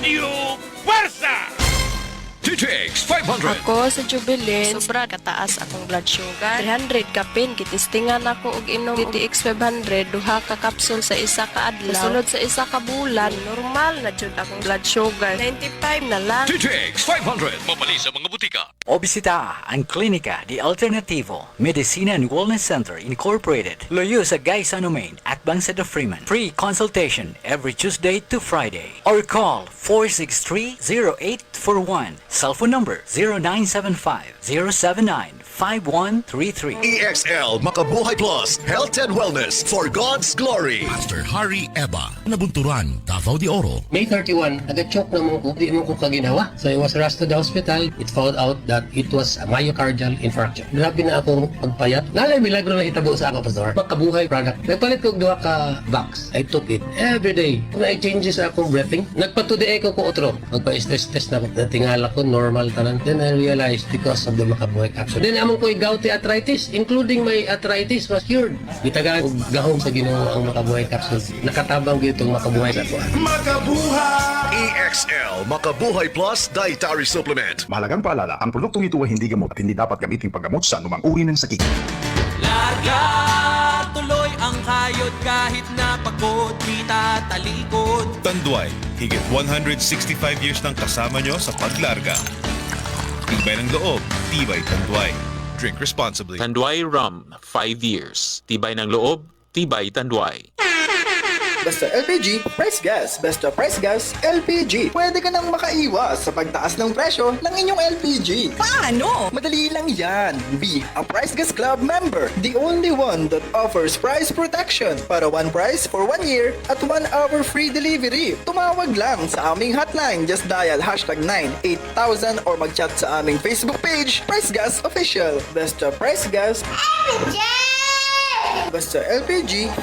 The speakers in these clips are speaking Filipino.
Radio Puwersa! TTX 500. Ako sa Jubilin, sobra kataas akong blood sugar. 300 kapin, kitistingan ako og inom DTX 500, duha ka kapsul sa isa ka adlaw. Sunod sa isa ka bulan, normal na jud akong blood sugar. 95 na lang. TTX 500. Mabali sa mga butika. O bisita ang Klinika di Alternativo Medicina and Wellness Center Incorporated. Loyo sa Gaisano Main at Bangsa de Freeman. Free consultation every Tuesday to Friday. Or call 463-0841. Cellphone number 0975-079-5133. EXL Makabuhay Plus Health and Wellness for God's Glory. Pastor Harry Eba, Nabunturan, Davao de Oro. May 31, nag-choke naman ko, di mo ko kaginawa. So I was rushed to the hospital. It found out that it was a myocardial infarction. Grabe na akong pagpayat. Nalay milagro na hitabo sa ako, Pastor. Makabuhay product. Nagpalit ko duha ka box. I took it every day. Kung I changes sa akong breathing, nagpatudiay ko ko otro. Magpa-stress test na ako. Natingala ko, normal tanan. Then I realized because of the Makabuhay capsule. Then among ko'y gouty arthritis, including my arthritis was cured. Gitagaan og gahom sa Ginoo ang Makabuhay capsule. Nakatabang gyud itong Makabuhay sa ako. EXL Makabuhay Plus Dietary Supplement. Mahalagang paalala, ang produktong ito ay hindi gamot at hindi dapat gamitin paggamot sa anumang uri ng sakit. Larga tuloy ang hayod kahit na pagod, di tatalikod. Tanduay, higit 165 years nang kasama nyo sa paglarga. Tibay ng loob, tibay Tanduay. Drink responsibly. Tanduay Rum, 5 years. Tibay ng loob, tibay Tanduay. Basta LPG, Price Gas. Basta Price Gas, LPG. Pwede ka nang makaiwas sa pagtaas ng presyo ng inyong LPG. Paano? Madali lang yan. Be a Price Gas Club member. The only one that offers price protection para one price for 1 year at 1 hour free delivery. Tumawag lang sa aming hotline. Just dial #98000 or mag-chat sa aming Facebook page, Price Gas Official. Basta Price Gas, LPG! basta LPG.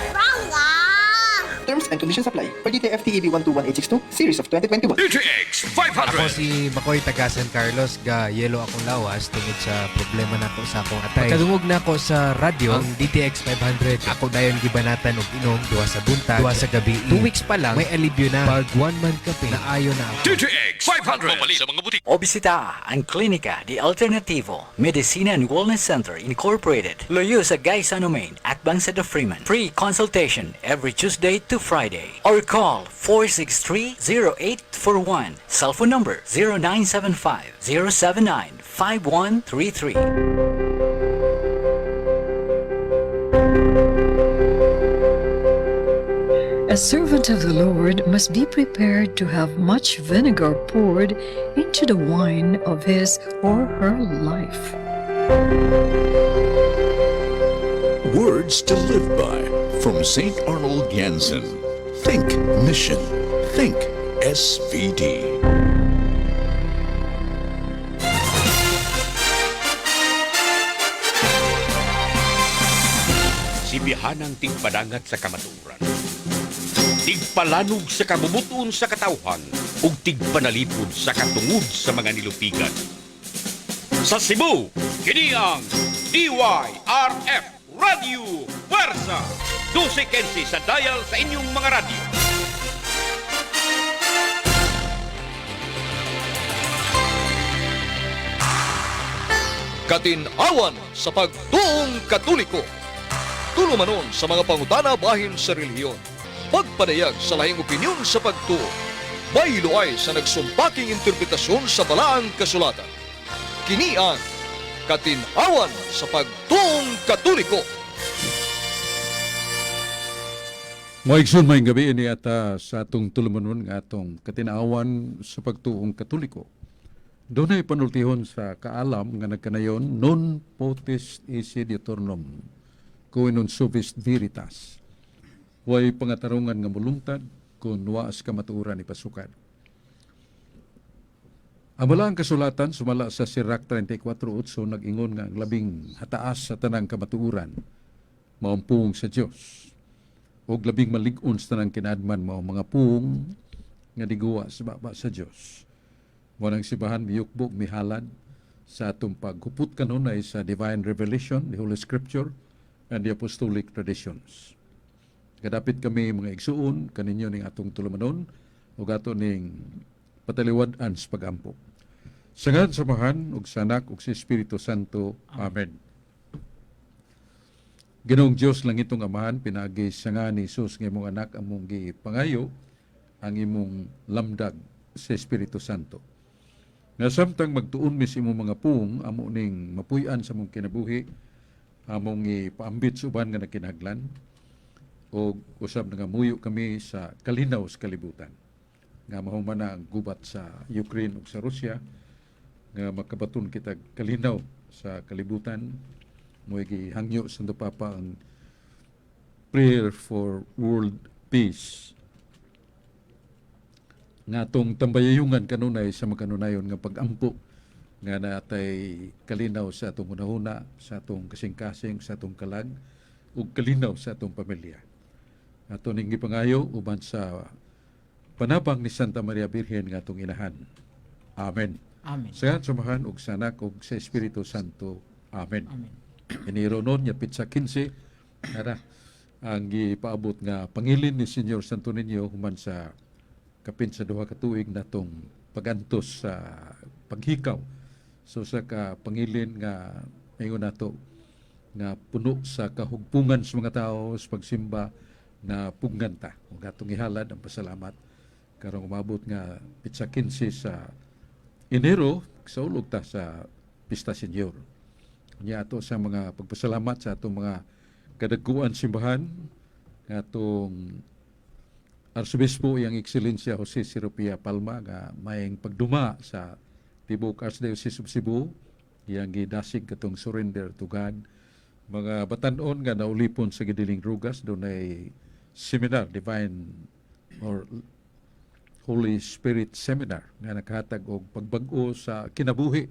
Terms and conditions apply. Per DTF TEB 121862, Series of 2021. TTX Ako 500. si Makoy taga San Carlos, ga yelo akong lawas tungod sa problema nako sa akong atay. Pagkadungog nako sa radyo, ang DTX 500, ako dayon gibanatan og inom duha sa buntag, duha sa gabi. 2 weeks pa lang may alibyo na. Pag 1 month kape, naayo na ako. TTX 500. Mabali sa mga butika. O bisita ang Klinika di Alternativo Medicina and Wellness Center Incorporated. Loyo sa Gaisano Main at Bangsa de Freeman. Free consultation every Tuesday to Friday. Or call 463-0841. Cellphone number 0975-079-5133. A servant of the Lord must be prepared to have much vinegar poured into the wine of his or her life. Words to live by from St. Arnold Janssen. Think mission. Think SVD. Sibihanang tigpadangat sa kamaturan. Tigpalanog sa kabubuton sa katawhan ug tigpanalipod sa katungod sa mga nilupigan. Sa Cebu, kini ang DYRF Radio Puwersa. 12-15 sa dial sa inyong mga radyo. Katinawan sa pagtuong Katoliko. Tulumanon sa mga pangutana bahin sa relihiyon. Pagpadayag sa lahing opinyon sa pagtuo. Bayloay sa nagsumpaking interpretasyon sa balaang kasulatan. Kini ang Katinawan sa pagtuong Katoliko. Maigsoon may gabi ini ata sa atong tulumanon nga atong katinaawan sa pagtuong Katoliko. Doon ay panultihon sa kaalam nga nagkanayon non potest esse diuturnum kui non subis veritas. Way pangatarungan nga mulungtad kung waas kamatuuran ni pasukan. Ang malang kasulatan sumala sa Sirach 34:8 nag-ingon nga ang labing hataas sa tanang kamatuuran maumpung sa Dios. O labing malig-on sa tanang kinadman mao mga pung nga diguwa sa baba sa Dios. Munang sibahan miyukbog mihalad sa atong paghupot kanunay sa divine revelation, the Holy Scripture, and the apostolic traditions. Kadapit kami mga igsuon kaninyo ning atong tulumanon ug ato ning pataliwadan sa pagampo. Sangad samahan ug sa Anak ug sa Espiritu Santo. Amen. Ginoong Dios lang itong amahan, pinagi sa nga ni Jesus ng imong anak among gipangayo ang imong lamdag sa Espiritu Santo. Nga samtang magtuon mi sa imong mga puong, amo ning mapuy-an sa mong kinabuhi, among ipaambit sa uban nga nakinahanglan, o usab nga muyo kami sa kalinaw sa kalibutan. Nga mahuman na ang gubat sa Ukraine ug sa Russia, nga makabaton kita kalinaw sa kalibutan, mo gihangyo sa papa ang prayer for world peace. Nga tong tambayayungan kanunay sa makanunayon nga pagampo nga natay kalinaw sa atong hunahuna, sa atong kasing-kasing, sa atong kalag, ug kalinaw sa atong pamilya. Ato ning gipangayo uban sa panabang ni Santa Maria Birhen nga atong inahan. Amen. Amen. Sa samahan ug sa Anak ug sa Espiritu Santo. Amen. Amen. Iniro nun, yapit sa 15, nara, ang gipaabot nga pangilin ni Senyor Santo Niño human sa kapin sa 2 ka tuig natong pagantos sa paghikaw. So sa ka pangilin nga mayon nato nga puno sa kahugpungan sa mga tao sa pagsimba na pugnanta. Ug atong ihalad ang pasalamat karong umabot nga pitsa 15 sa Enero sa ulog ta sa Pista Senyor. Niya ato sa mga pagpasalamat sa atong mga kadagkuan simbahan nga atong Arsobispo yang Ekselensya Jose Siropia Palma nga mayeng pagduma sa Tibok Archdiocese of Cebu, yang gidasig katong surrender to God. Mga batan-on nga naulipon sa gidiling rugas, doon ay seminar, Divine or Holy Spirit Seminar nga nakahatag og pagbag-o sa kinabuhi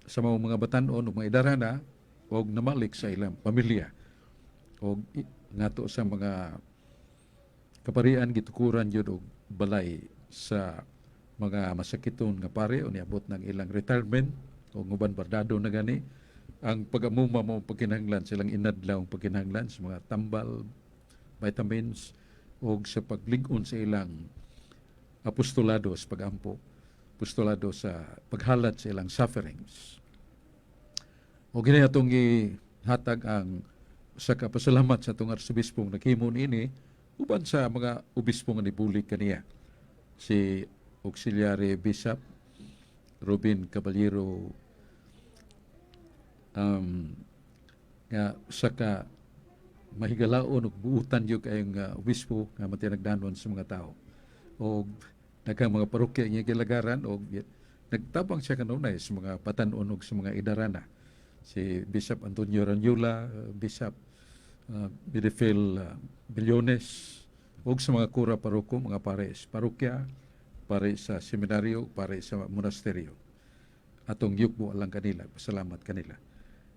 sa mga batan-on o mga idarana o namalik sa ilang pamilya o ngato sa mga kaparian gitukuran yun og balay sa mga masakiton nga pare o niabot ng ilang retirement o nguban bardado na gani ang pag-amuma mo pagkinahanglan silang inadlaw pagkinahanglan sa mga tambal, vitamins o sa paglig-on sa ilang apostolado sa pag-ampo, apostolado sa paghalad sa ilang sufferings. O gini atong ihatag ang sa kapasalamat sa atong arsobispong naghimon ini uban sa mga obispo nga nibuli kaniya. Si Auxiliary Bishop Robin Caballero nga saka mahigalaon ug buutan yung kayong obispo nga matinagdanon sa mga tao. O daghang mga parokya nga gilagaran o nagtabang siya kanunay sa mga patan-on ug sa mga idarana. Si Bishop Antonio Ranyola, Bishop Bidefil Billones, o sa mga kura paroko, mga pare sa parokya, pare sa seminaryo, pare sa monasteryo. Atong yukbo alang kanila, pasalamat kanila.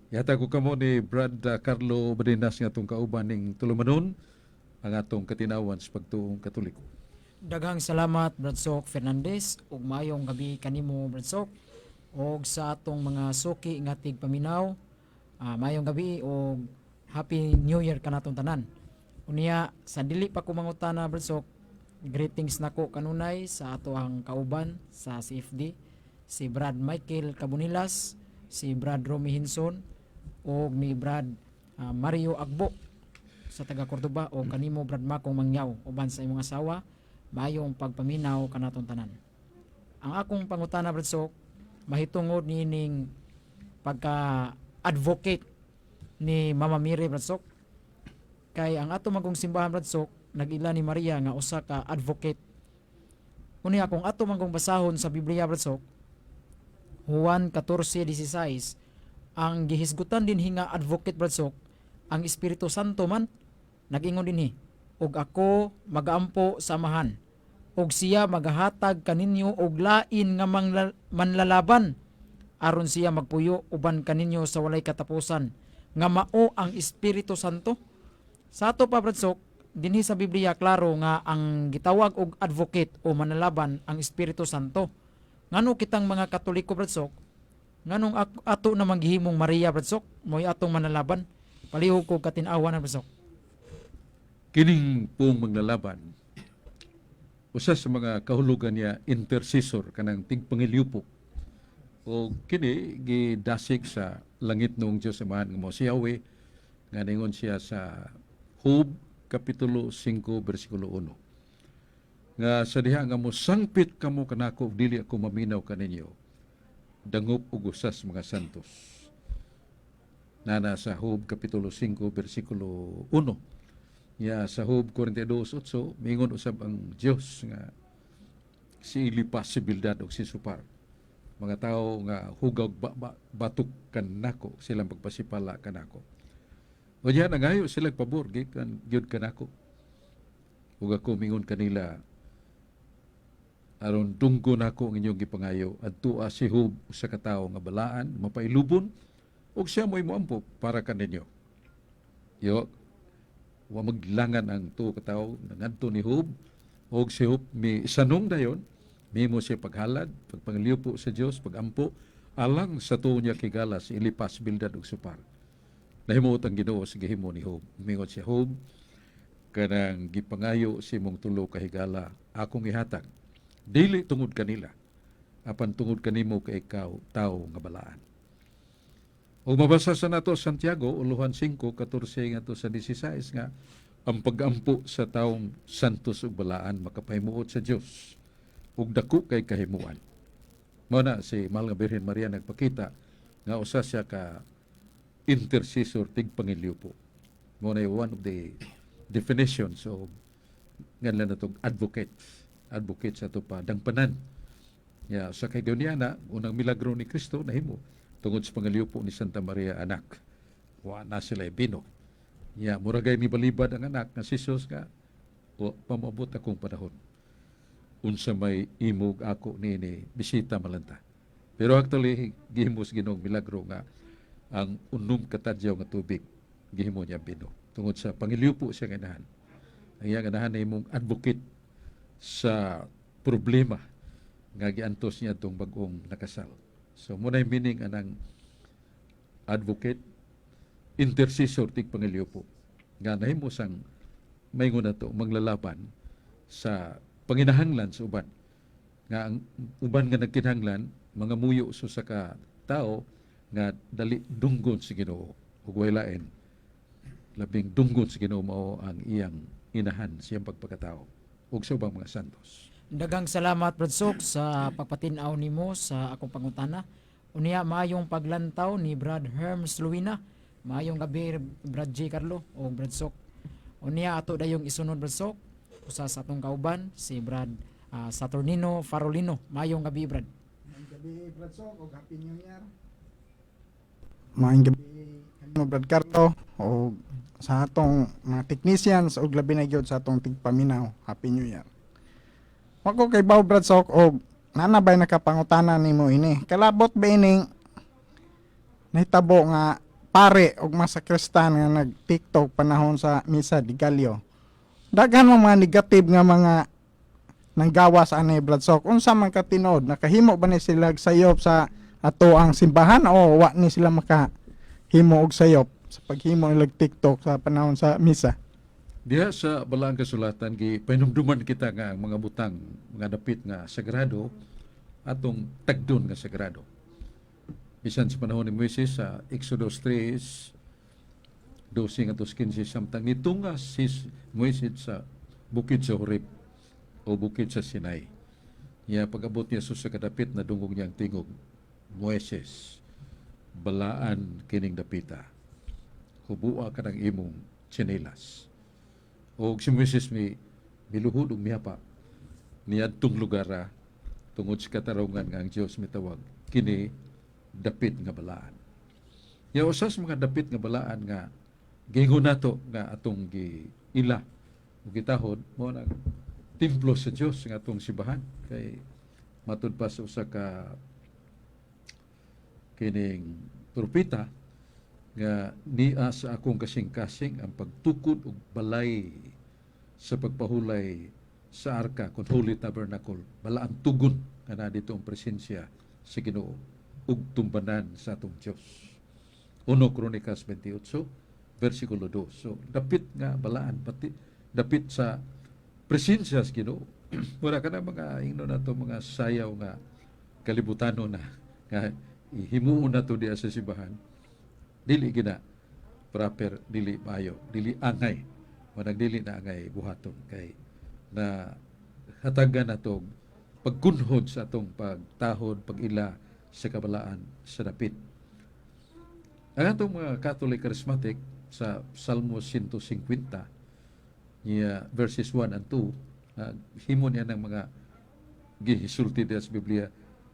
Yata ko kamo ni Brad Carlo Badenas nga atong kauban ning tulumanon ang atong katinawan sa pagtuong Katoliko. Daghang salamat Brad Sok Fernandez ug maayong gabi kanimo Brad Sok ug sa atong mga suki nga tigpaminaw. Maayong gabi ug Happy New Year kanatong tanan. Unya sa dili pa ko mangutana Brad Sok, greetings nako kanunay sa ato ang kauban sa CFD, si Brad Michael Cabunilas, si Brad Romy Hinson o ni Brad Mario Agbo sa taga Cordoba o kanimo Brad Makong Mangyaw uban sa imong asawa, mayong pagpaminaw kanatong tanan. Ang akong pangutana Brad Sok, mahitungod nining pagka-advocate ni Mama Miri Brad Sok, kay ang ato magong simbahan Brad Sok nagila ni Maria nga usa ka advocate. Unya kung ato magong basahon sa Biblia Brad Sok, Juan 14:16, ang gihisgutan din hinga advocate Brad Sok, ang Espiritu Santo man nagingon dinhi, ug ako magaampo samahan, ug siya magahatag kaninyo og lain nga manlalaban aron siya magpuyo uban kaninyo sa walay katapusan, nga mao ang Espiritu Santo. Sa ato pa Brad Sok, dinhi sa Biblia klaro nga ang gitawag og advocate o manlalaban ang Espiritu Santo. Ngano kitang mga Katoliko Brad Sok, nganong ato na manggihimong Maria Brad Sok, mo'y atong manlalaban, palihog ko katin-awan Brad Sok. Kining pong maglalaban usa sa mga kahulugan niya intercessor kanang tigpangiliupo. O kini gidasig sa langit noong Dios Amahan nga mo si Yahweh nga ningon siya sa Job kapitulo 5 bersikulo 1. Nga sa diha nga mo sangpit kamo kanako dili ako maminaw kaninyo. Dangop ug usas mga santos. Nana sa Job kapitulo 5 bersikulo 1. Ya sa Job 42:8 mingon usab ang Dios nga si posibilidad og si supar. Mga tao nga hugaw batok kanako silang pagpasipala kanako. O diha nangayo sila pabor gikan gyud kanako. Ug ako mingon kanila aron dunggo nako ang inyong gipangayo adto si Job usa ka tawo nga balaan mapailubon ug siya mo'y moampo para kaninyo. Yo wa maglangan ang tuo ka tawo ngadto ni Job og si Job mi sanong dayon mimo siya paghalad pagpangliupo sa Dios pagampo alang sa tuo niya kigalas ilipas bildan og supar. Nahimuot ang Ginoo sa gihimo ni Job. Mingon siya, Job kanang gipangayo si mong tulo ka higala akong ihatag dili tungod kanila apan tungod kanimo kay ikaw tawo nga balaan. O mabasa sa nato Santiago, uluhan 5:14 nga to sa 16 nga ang pagampo sa taong santos ug balaan makapahimuot sa Dios ug dako kay kahimuan. Mao na si Mahal nga Birhen Maria nagpakita nga usa siya ka intercessor tigpangiliupo. Mao na one of the definitions of nganlan natong advocate sa to pa dangpanan. Ya sa kay Goniana unang milagro ni Kristo nahimo tungod sa pangaliupo ni Santa Maria anak. Wa na sila bino. Ya, muragay ni balibad ang anak nga si Jesus nga o pamabot akong panahon. Unsa may imog ako ni bisita malanta. Pero actually gihimos Ginoong milagro nga ang unom katadyaw nga tubig gihimo niya bino. Tungod sa pangiliupo siya ganahan. Ang iya ganahan na imong advocate sa problema nga giantos niya itong bagong nakasal. So, muna yung meaning anang advocate, intercessor, tigpangiliupo. Nga nahimo sang mayngon na to, maglalaban sa panginahanglan sa uban. Nga ang uban nga nagkinahanglan, mga muyo so sa ka tao, nga dali dunggon si Ginoo. Ug waylain, labing dunggon si Ginoo mao ang iyang inahan siyang pagpakatao. Ug sa ubang mga santos. Dagang salamat Brad Sok sa pagpatinaw nimo sa akong pangutana. Unya maayong paglantaw ni Brad Herms Luina. Maayong gabi Brad J. Carlo o Brad Sok. Unya ato dayong isunod Brad Sok. Usa sa atong kauban si Brad Saturnino Farolino. Maayong gabi Brad. Maayong gabi Brad Sok o Happy New Year. Maayong gabi kanimo Brad Carlo o sa atong mga technicians o labi na gyud sa atong tigpaminaw. Happy New Year. Wako kay Bao Brad Sok o nanabay nakapangutana nimo ini. Kalabot ba ining nahitabo nga pare og masakristan nga nag-TikTok panahon sa misa di Galyo. Daghan mga negative nga mga nanggawas ani Brad Sok. Unsa man ka tinuod nakahimo ba ni sila sayop sa ato ang simbahan o wa ni sila makahimo og sayop sa paghimo nilag TikTok sa panahon sa misa? Diha sa balaang kasulatan pahinumduman kita nga ang mga butang nga dapit nga sagrado atong tagdon nga sagrado. Bisan sa panahon ni Moises sa Exodus 3:12 ngadto 15 samtang nitunga si Moises sa bukid sa Horeb o bukid sa Sinai. Ya pag-abot niya sa kadapit na dungog niya ang tingog, Moises, balaan kining dapita. Hubua ka ng imong tsinelas. O si Moises miluhod og mihapa niadtong lugar tungod sa katarungan nga ang Dios mitawag kini dapit nga balaan. Ya usas mga dapit nga balaan nga gingon nato nga atong giila ug gitahod mo nang templo sa Dios nga atong simbahan kay matud pa sa usa ka kining propeta nga niya sa akong kasing-kasing ang pagtukod og balay sa pagpahulay sa arka kon Holy Tabernacle balaan tugon kana dito ang presensya sa Ginoo ug tumbanan sa atong Dios. 1 Kronikas 28 versikulo 2. So dapit nga balaan pati dapit sa presensya sa Ginoo Mura ka na mga ingno na to mga sayaw nga kalibutano na nga himuon na to diya sa simbahan. Dili gina proper, dili maayo, dili angay. Manag dili na angay buhaton kay na hatagan na to pagkunhod sa atong pagtahod, pag-ila sa kabalaan sa dapit. Ang atong mga Catholic Charismatic sa Salmo 150 niya verses 1 and 2 himo niya ng mga gihisulti sa Biblia,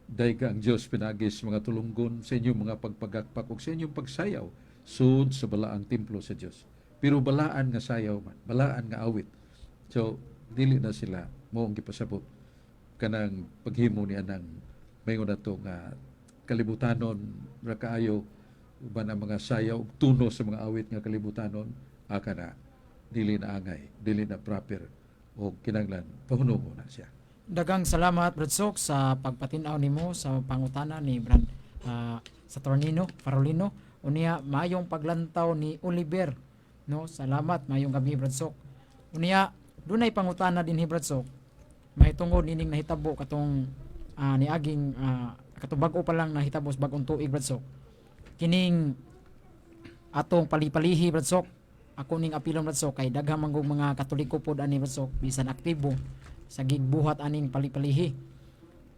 dayga ang Dios pinagis mga tulunggon sa inyong mga pagpagakpak ug sa inyong pagsayaw sud sa balaang templo sa Dios. Pero balaan nga sayaw man, balaan nga awit. So dili na sila moong gipasabot kanang paghimo niya ng mayon nato nga kalibutanon ra kaayo uban ang mga sayaw tuno sa mga awit nga kalibutanon aka na dili na angay, dili na proper o kinanglan pahunungo na siya. Dagang salamat Brad Sok sa pagpatinaw nimo sa pangutana ni Brad Saturnino Farolino unya mayong paglantaw ni Oliver, no? Salamat, mayong gabi Brad Sok. Unya dunay pangutana din ni Brad Sok mahitungod nining nahitabo katong niaging katong bag-o pa lang nahitabo sa bag-ong tuig Brad Sok. Kining atong palipalihi Brad Sok, ako ning apilon Brad Sok kay daghang manggong mga Katoliko pod ani Brad Sok bisan aktibo sa gigbuhat aning palipalihi.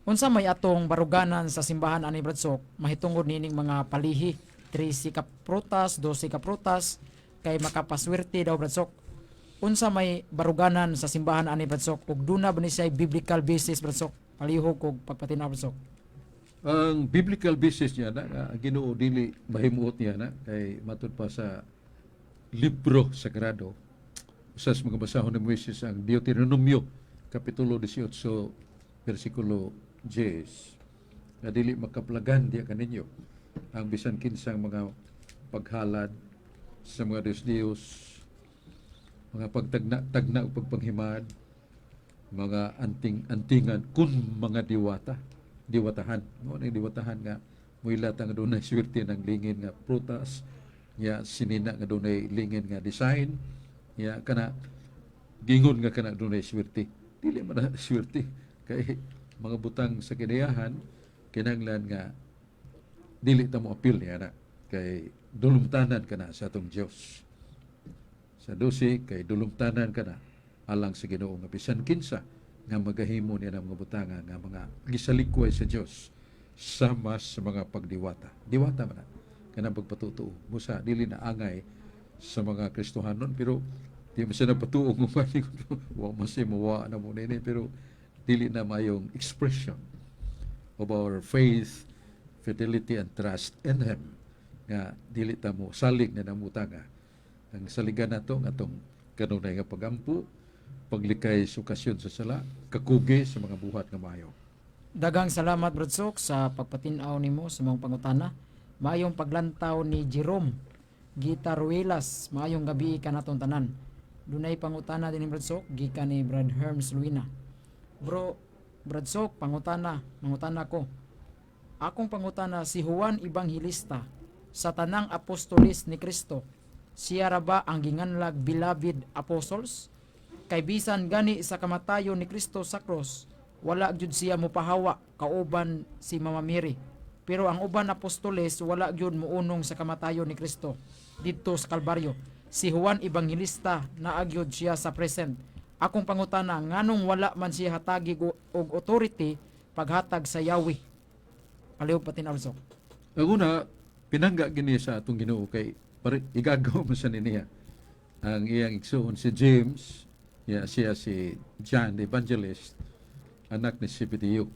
Unsa may atong baruganan sa simbahan ani Brad Sok mahitungod nining mga palihi, 13 ka prutas, 12 ka prutas kay makapaswerte daw Brad Sok. Unsa may baruganan sa simbahan ani Brad Sok ug duna ba ni siya biblical basis Brad Sok? Palihog kog pagpatinaw Brad Sok. Ang biblical basis niya na Ginoo dili mahimuot niya na kay matud pa sa libro sagrado usas mga basahon ni Moises ang Deuteronomio kapitulo 18 versikulo 10 na dili makaplagan diya kaninyo ang bisan kinsang mga paghalad sa mga Diyos mga pagtagna o pagpanghimad, mga anting-antingan kun mga diwatahan. Mo na diwatahan nga muilat nga dunay swerte ng lingin nga prutas, ya sinina nga dunay lingin nga design, ya kana gingon nga kana dunay swerte. Dili man na swerte kay mga butang sa kinayahan kinahanglan nga dili ta mo apil niya na kay dulumtanan kana sa atong Dios. Sa 12 kay dulumtanan ka na alang sa Ginoo nga bisan kinsa nga magahimo niya ng mga butanga nga mga gisalikway sa Dios sama sa mga pagdiwata. Diwata man na kanang pagpatutuo. Musa dili na angay sa mga Kristohanon pero di man siya nagpatuo ng wa masay mawa na mo nini pero dili na mayong expression of our faith, fidelity and trust in Him nga dili ta mo salig na namutanga ang saligan nato ng atong kanunay nga pagampu, paglikay sa okasyon sa sala, kakugi sa mga buhat nga maayo. Dagang salamat Brad Sok sa pagpatinaw nimo sa mga pangutana. Mayong paglantaw ni Jerome Gitaruelas, mayong gabi ka natong tanan. Dunay pangutana din ni Brad Sok gikan ni Brad Herms Luina. Brad Sok, mangutana ko. Akong pangutana si Juan Evangelista sa tanang apostolis ni Kristo. Siya ra ba ang ginganlag beloved apostles? Kay bisan gani sa kamatayon ni Kristo sa cross, wala gyud siya mopahawa kauban si Mama Mary. Pero ang uban apostoles wala gyud muunong sa kamatayon ni Kristo didto sa Kalbaryo. Si Juan Evangelista naa gyud siya sa present. Akong pangutana nganong wala man siya hatagi og authority paghatag sa Yahweh. Palihog patinaw Sok. Ang una, pinangga gini sa atong Ginoo kay igagaw mo sa niya ang iyang igsoon si James, siya si John the Evangelist, anak ni Zebedeo.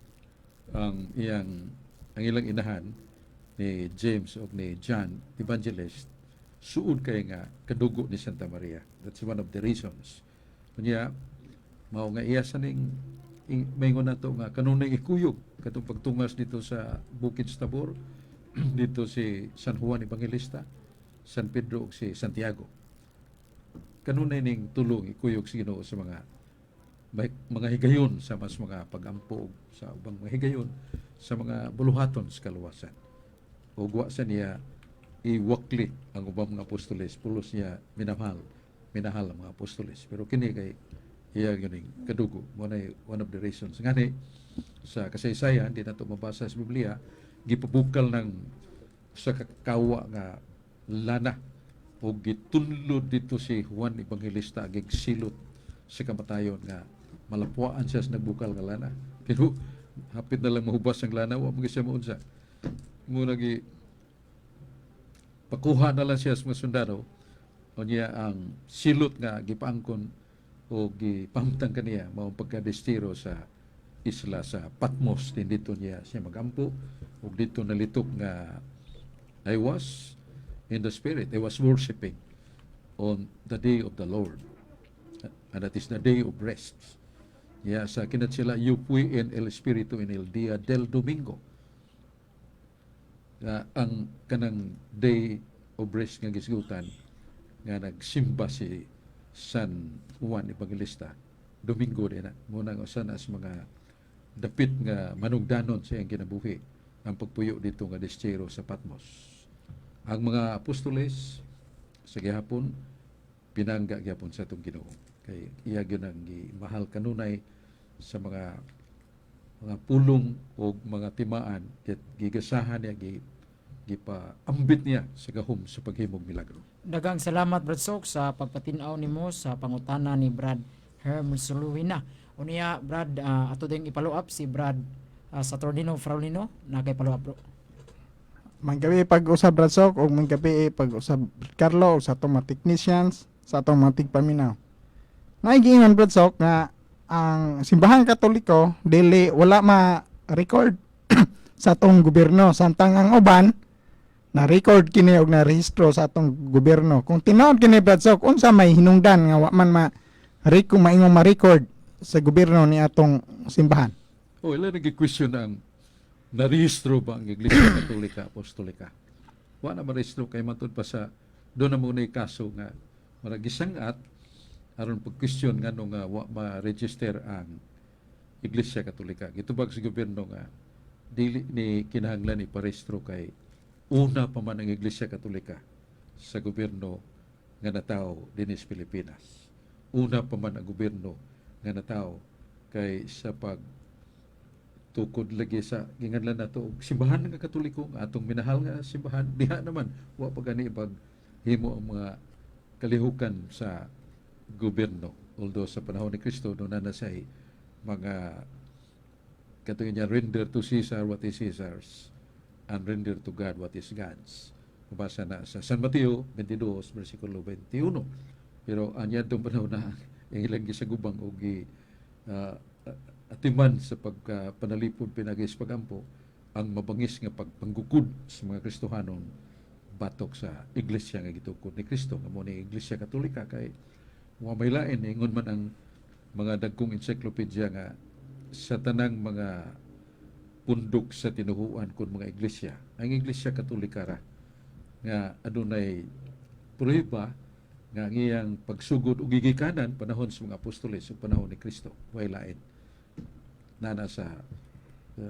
Ang ilang inahan ni James o ni John the Evangelist suod kay nga kadugo ni Santa Maria. That's one of the reasons. Kunya mao nga iya saning maingon nato nga kanunay ikuyog katong pagtungas dito sa Bukid Tabor dito si San Juan Evangelista, San Pedro ug si Santiago. Kanunay ning tulong ikuyog si Ginoo sa mga higayon sa mas mga pagampo sa ubang mga higayon sa mga buluhaton sa kaluwasan. O wa sa niya iwakli ang ubang mga apostoles, pulos niya minahal ang mga apostoles. Pero kini kay iya ganing kadugo mo na one of the reasons ngani sa kasaysayan di nato mabasa sa Biblia gipabukal ng sa kakawa nga lana o gitunlod dito si Juan Evangelista agig silot sa kamatayon nga malapuan siya sa nagbukal nga lana pero hapit na lang mahubas ang lana wa mga siya maunsa muna gi pakuha na lang siya sa mga sundalo o niya ang silot nga gipaangkon o gipamtang kaniya mao pagkadestiro sa isla sa Patmos din dito niya siya magampo ug dito nalitok nga I was in the spirit. I was worshiping on the day of the Lord. And that is the day of rest. Ya, sa kinat sila, yo fui en el espiritu en el día del domingo. Ang kanang day of rest nga gisgutan nga nagsimba si San Juan Evangelista. Domingo din na. Muna nga usan as mga dapit nga manugdanon sa iyang kinabuhi ang pagpuyo dito nga destero sa Patmos. Ang mga apostoles sa gihapon pinangga gihapon sa atong Ginoo kay iya gyud ang mahal kanunay sa mga pulong o mga timaan ket gigasahan niya gipaambit niya sa gahom sa paghimog milagro. Daghang salamat Brad Sok sa pagpatin-aw nimo sa pangutana ni Brad Hermsuluwina. Unya Brad ato ding i-follow up si Brad Saturnino Fraulino na kay follow up bro. Manggabi pag-usab Brad Sok o manggabi pag-usab Carlo o sa atong mga technicians sa atong mga tigpaminaw. Naigiingon Brad Sok nga ang simbahan Katoliko dili wala ma-record sa atong gobyerno samtang ang uban na-record kini og na-rehistro sa atong gobyerno. Kung tinuod kini Brad Sok unsa may hinungdan nga wa man maingong ma-record sa gobyerno ni atong simbahan. O ila nagi-question ang narehistro ba ang Iglesia Katolika Apostolika? Wa na marehistro kay matud pa sa do na muna kaso nga maragisangat aron pag-question nganong nga wa ma-register ang Iglesia Katolika. Gitubag sa gobyerno nga dili ni kinahanglan iparehistro kay una pa man ang Iglesia Katolika sa gobyerno nga natawo dinhi sa Pilipinas. Una pa man ang gobyerno nga natawo kay sa pag tukod lagi sa ginganlan nato simbahan nga Katoliko nga atong minahal nga simbahan diha naman wa pa gani pag himo ang mga kalihukan sa gobyerno although sa panahon ni Kristo doon na say mga katong niya render to Caesar what is Caesar's and render to God what is God's. Mabasa na sa San Mateo 22 versikulo 21 pero anya dong panahon na ang ilang gisagubang og atiman sa pagpanalipod pinagis pagampo ang mabangis nga pagpanggukod sa mga Kristohanon batok sa iglesia nga gitukod ni Kristo nga mo ni Iglesia Katolika kay wa may lain ingon man ang mga dagkong encyclopedia nga sa tanang mga pundok sa tinuhuan kun mga iglesia ang Iglesia Katolika ra nga adunay prueba nga ngiyang pagsugod ug gigikanan panahon sa mga apostoles ug panahon ni Kristo way lain nana sa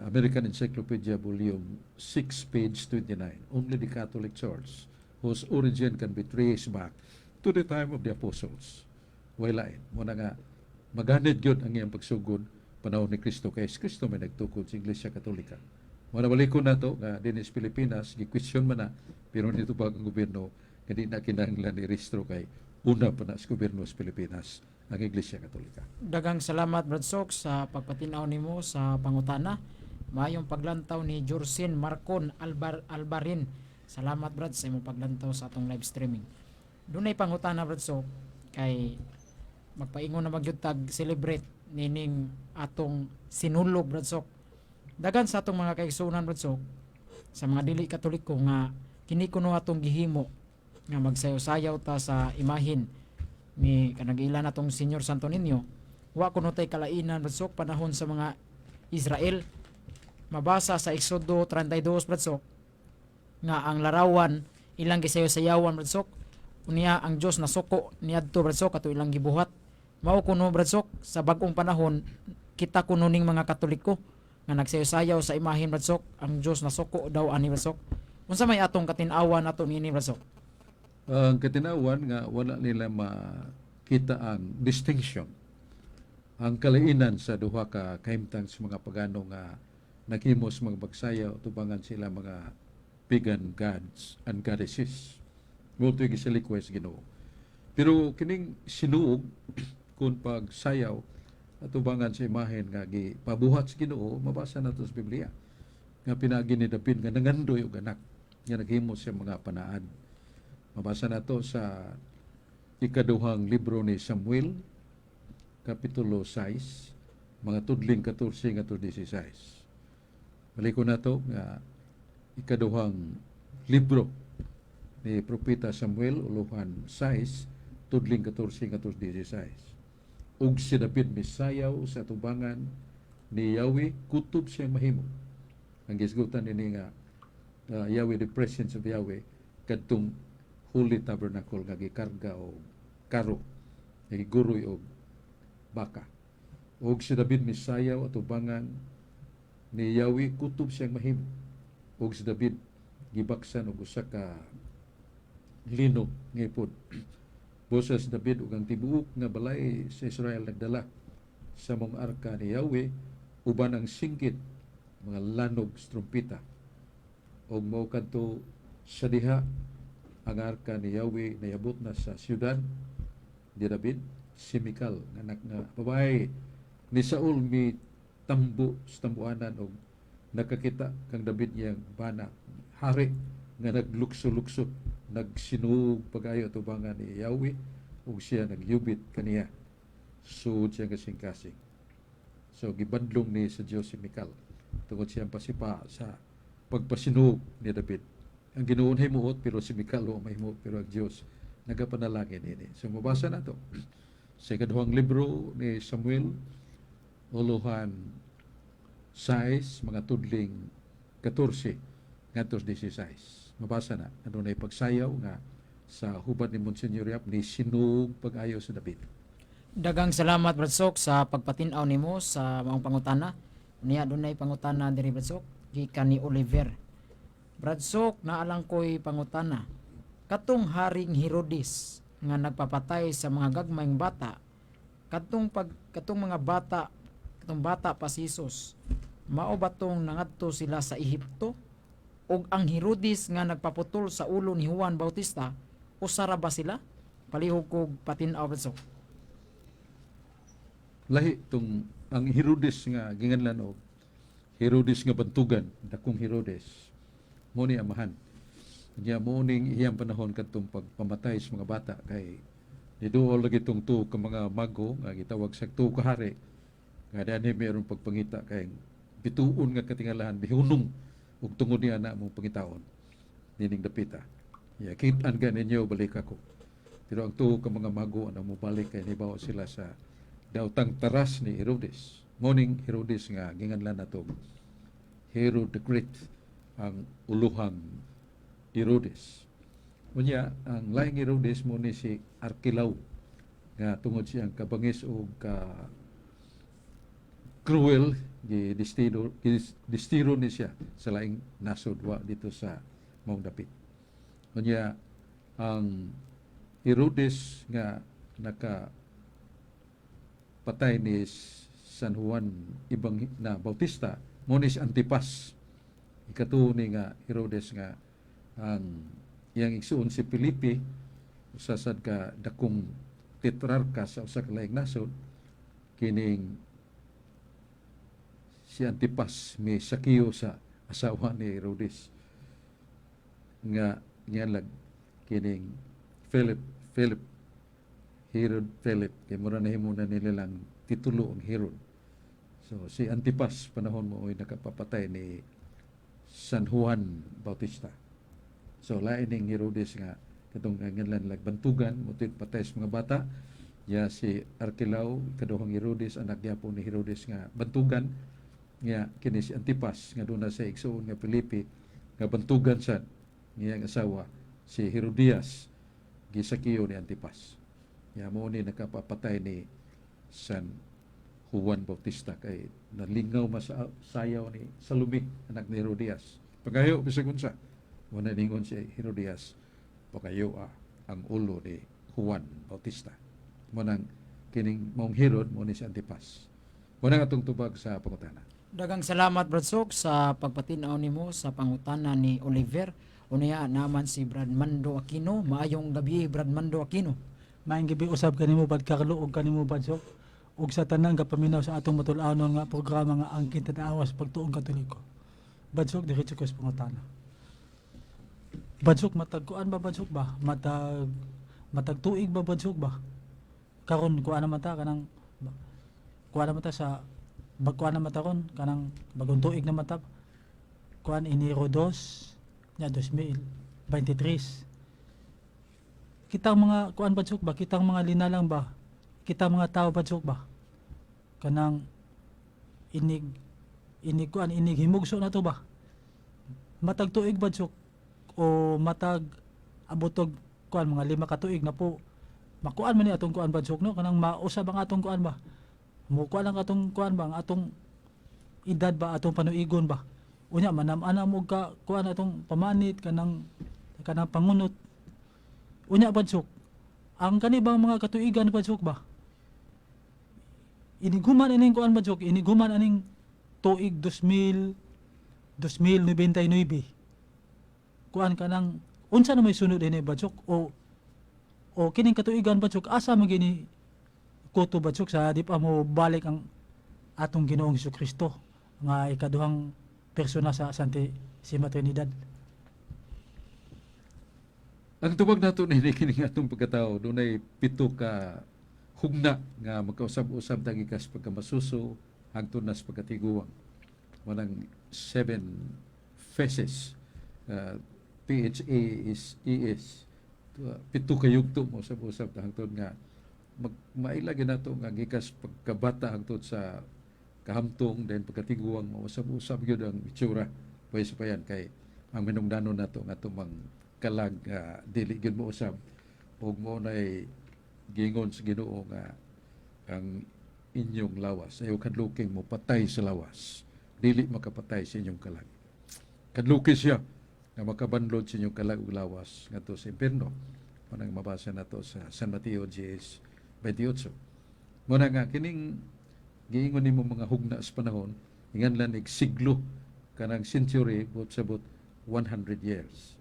American Encyclopedia Volume 6 page 29 only the Catholic Church whose origin can be traced back to the time of the apostles way lain mo na nga maganid gyud ang iyang pagsugod panahon ni Kristo kay Kristo may nagtukod sa Iglesia Katolika mo na balikon nato nga dinhi sa Pilipinas gi-question man na pero dito pa ang gobyerno kadi na kinahanglan i-rehistro kay una pa na sa gobyerno sa Pilipinas ang Iglesia Katolika. Daghang salamat Brad Sok sa pagpatinaw nimo sa pangutana. Maayong paglantaw ni Jorsin Marcon Albarin. Salamat Brad sa imong paglantaw sa atong live streaming. Dunay pangutana Brad Sok kay magpaingon na magyud tag celebrate nining atong sinulog Brad Sok. Dagan sa atong mga kaigsunan Brad Sok sa mga dili Katoliko nga kini kuno atong gihimo nga magsayaw-sayaw ta sa imahin ni kanag-ilan natong Senyor Santo Niño wa kuno tay kalainan Brad Sok panahon sa mga Israel mabasa sa Exodo 32 Brad Sok nga ang larawan ilang gisayaw-sayawan Brad Sok unya ang Dios nasuko niadto Brad Sok ato ilang gibuhat mao kuno Brad Sok sa bag-ong panahon kita kuno ning mga Katoliko nga nagsayaw-sayaw sa imahin Brad Sok ang Dios nasuko daw ani Brad Sok unsa may atong katin-awan nato niini Brad Sok? Ang katinawan nga wala nila makita ang distinction ang kalainan sa duha ka kahimtang sa mga pagano nga naghimos mga bagsayaw tubangan sila mga pagan gods and goddesses. Multo gisalikwa sa Ginoo. Pero kining sinuog kung pagsayaw at tubangan sa imahen nga gipabuhat sa Ginoo, mabasa nato sa Biblia nga pinagi ni David nga nangandoy og anak nga naghimos sa mga panaan. Mabasa nato sa ikaduhang libro ni Samuel, Kapitulo 6, mga tudling 14 nga 16. Maliko na to nga ikaduhang libro ni Propeta Samuel, uluhan 6, tudling 14 nga 16. Ug si David misayaw sa tubangan ni Yahweh, kutob siyang mahimo. Ang gisgutan nini nga Yahweh, the presence of Yahweh, kadtong Holy Tabernacle nga gikarga o karo, giguroy og baka. Og si David misayaw at tubangan ni Yahweh, kutob siyang mahimo. Og si David gibaksan og usa ka linog nga ipod. Bosas David ug ang tibuok nga balay sa Israel nagdala sa mong arka ni Yahweh uban ang singgit mga lanog trumpeta. Og mao kadto sa diha ang arka ni Yahweh nayabot na sa siyudad ni David, si Mikal, anak nga babae ni Saul, mi tambo sa tambuanan og nakakita kang David niyang bana hari nga naglukso-lukso, nagsinuog pagayo tubangan ni Yahweh ug siya nagyubit kaniya sud siya kasing-kasing. So gibadlong ni sa Dios si Mikal tungod siyang pasipa sa pagpasinuog ni David. Ang Ginoo himuot pero si Mikal wa mahimuot, pero ang Dios nagapanalangin ini. So mabasa na to sa ikaduhang libro ni Samuel, uluhan 6, mga tudling 14 ngadto 16. Mabasa na adunay pagsayaw nga sa hubad ni Monsignor Yap ni sinuog pag-ayo sa David. Dagang salamat Bradsok sa pagpatin-aw nimo sa mga pangutana. Niya dunay pangutana diri Bradsok gikan ni Oliver. Bradsok, naalang ko'y pangutana. Katong Haring Herodes nga nagpapatay sa mga gagmayng bata, katong bata pa si Jesus, mao ba tong nangadto sila sa Ehipto? Og ang Herodes nga nagpaputol sa ulo ni Juan Bautista, usara ba sila? Palihog kog patin-aw Bradsok. Lahi tong ang Herodes nga ginganlan og Herodes nga bantugan, dakong Herodes, mo ni amahan. Niya mo ning iyang panahon kadtong pagpamatay sa mga bata kay niduol lagi tong tuo ka mga mago nga gitawag sa tuo ka hari. Nga dani mayroong pagpangita kay bituon nga katingalahan bihunong ug tungod niya na mong pangitaon nining dapita. Ya kitan ga ninyo balik ako. Pero ang tuo ka mga mago ana mo balik kay nibaw sila sa daotang taras ni Herodes. Morning Herodes nga ginganlan nato Herod the Great, ang uluhang Herodes. Unya ang laing Herodes mo ni si Arkelao nga tungod siyang kabangis o ka cruel distiro ni siya sa laing nasod wa dito sa maong dapit. Unya ang Herodes nga naka patay ni San Juan ibang na Bautista mo ni si Antipas, ikatuo ni nga Herodes nga ang iyang igsuon si Felipe, usasad ka dakong tetrarka sa usa ka laing nasod, kining si Antipas may sakiyo sa asawa ni Herodes nga niyalag kining Philip Herod Philip, kay mura na himo na nila lang titulo ang Herod. So si Antipas panahon mo ay nakapapatay ni San Juan Bautista. So lain ning Herodes nga katong nganlan bantugan mo patay sa mga bata. Ya si Arkelao, kaduhang Herodes, anak gyapon ni Herodes nga bantugan, nga kini si Antipas nga doon na sa igsuon nga Felipe nga bantugan sa ngiyang asawa si Herodias, gisakiyo ni Antipas. Ya mo ni nakapapatay ni San Juan Bautista kay nalingaw masayaw ni Salome, anak ni Herodias. Pagayo bisag unsa wala ningon si Herodias, pagayo ang ulo ni Juan Bautista. Manang kining maong Herod mo ni si Antipas. Muna nga itong tubag sa pangutana. Dagang salamat Brad Sok sa pagpatinaw nimo sa pangutana ni Oliver. Unya naman si Brad Mando Aquino. Maayong gabi Brad Mando Aquino. Maayong gabi usab kanimo Brad Carlo ug kanimo Brad Sok. Ug sa tanan kapaminaw sa atong matul-anon nga programa nga ang kinatanawas pagtuong Katoliko. Brad Sok diretso ko sa pangutana. Brad Sok matagkuan ba Brad Sok ba? Matagtuig ba Brad Sok ba? Karon kuan naman ta kanang kuan naman ta sa kuan naman ta ron kanang bagong tuig na mata. Kuan Enero 2 nya 2023. Kitang mga kuan Brad Sok ba? Kitang mga linalang ba? Kitang mga tao Brad Sok ba? Kanang inig himugso na to ba? Matag tuig Brad Sok o matag abotog kuan mga 5 ka tuig na po makuan man ni atong kuan Brad Sok no kanang mausab ang atong kuan ba mukuan lang atong kuan ba ang atong edad ba atong panuigon ba unya manam-ana mo ka kuan atong pamanit kanang pangunot unya Brad Sok ang kani bang mga katuigan Brad Sok ba iniguman aning kuan Brad Sok iniguman aning tuig 2099 kuan kanang unsa na may sunod ini Brad Sok o kining katuigan Brad Sok asa magini kuto Brad Sok sa di pa mo balik ang atong Ginoong Hesukristo nga ikaduhang persona sa Santissima Trinidad. Ang tubag nato ni kining atong pagkatao dunay 7 ka hugna nga magkausab-usab tagikas pagkamasuso hangtod nas pagkatiguang. Manang 7 phases. PHA is ES. 7 ka yugto mo usab-usab hangtod nga mailagi nato nga gikas pagkabata hangtod sa kahamtong then pagkatiguang mausab-usab gyud ang itsura pwes pa yan kay ang minungdanon nato nga tumang kalag dili gyud mo usab ug mo nay gingon sa Ginoo nga ang inyong lawas ayo kadluking mo patay sa lawas dili makapatay sa inyong kalag kadluki siya nga makabanlod sa inyong kalag ug lawas ngadto sa impierno manang mabasa nato sa San Mateo 10:28 muna nga kining giingon nimo mga hugna sa panahon inganlan ig siglo kanang century bot sabot 100 years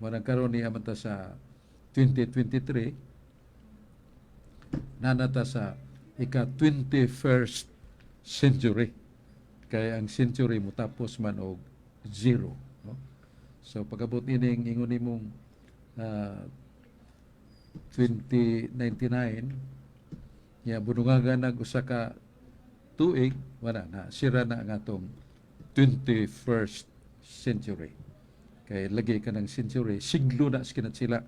muna karon ni amanta sa 2023 nanata sa ika 21st century kaya ang century mo tapos man og 0 no? So pagabot ining ingon nimong 2099 ya bunungagan nag usa ka tuig wala na sira na ang atong 21st century kay lagi ka ng century siglo na skinat sila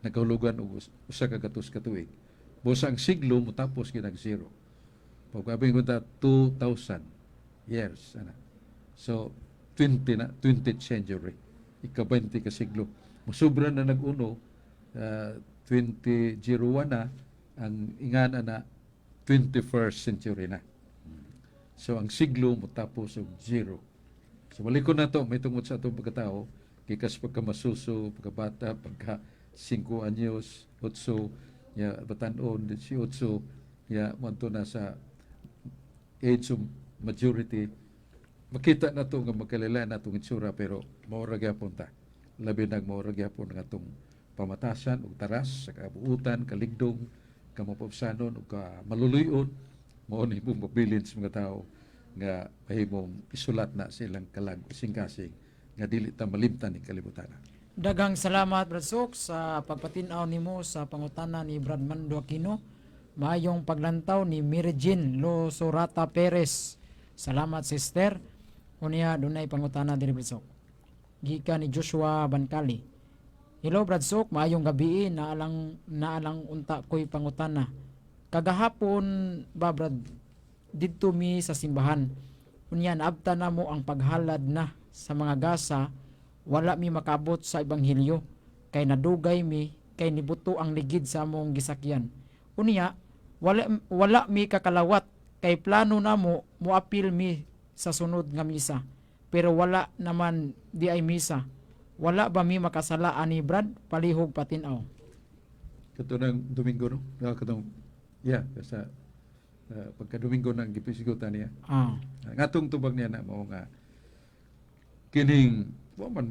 nagahulugan og usa ka gatos ka tuig busa ang siglo mo tapos ginag 0 pagkabing ta 2000 years ana so 20th century ika-20 ka siglo musubra na nag-uno 2001 na ang ingana na 21st century na so ang siglo mo tapos og 0 so malikon na to may tungod sa atong pagkatao gikas pagkamasuso pagkabata pagka 5 anyos 8 ya batan-on 18 ya monto na sa age of majority makita na to nga magkalala na itong itsura pero maura gyapon ta labi nag maura gyapon nga itong pamatasan ug taras sa kabuutan kaligdong kamapabsanon ug maluluyon mao ni mong mabilin sa mga tao nga mahimong isulat na silang kalag singkasing nga dili ta malimtan ning kalibutan. Dagang salamat Brad Sok sa pagpatinaw nimo sa pangutana ni Brad Mando Aquino. Maayong paglantaw ni Mary Jean Losorata Perez. Salamat sister. Unya dunay pangutana diri Brad Sok. Gikan ni Joshua Bancali. Hello Brad Sok, maayong gabi naalang unta ko'y pangutana. Kagahapon ba Brad didto mi sa simbahan. Unya naabta na mo ang paghalad na sa mga gasa wala mi makabot sa ebanghelyo kay nadugay mi kay nibuto ang ligid sa among gisakyan. Unya wala mi kakalawat kay plano na mo muapil mi sa sunod nga misa pero wala naman di ay misa. Wala ba mi makasala ani Brad palihog patinaw. Kato ng Domingo no katong Yeah, sa pagka-Domingo nang gipisigutan niya. Ngatong tubag niya na mao nga kining wa man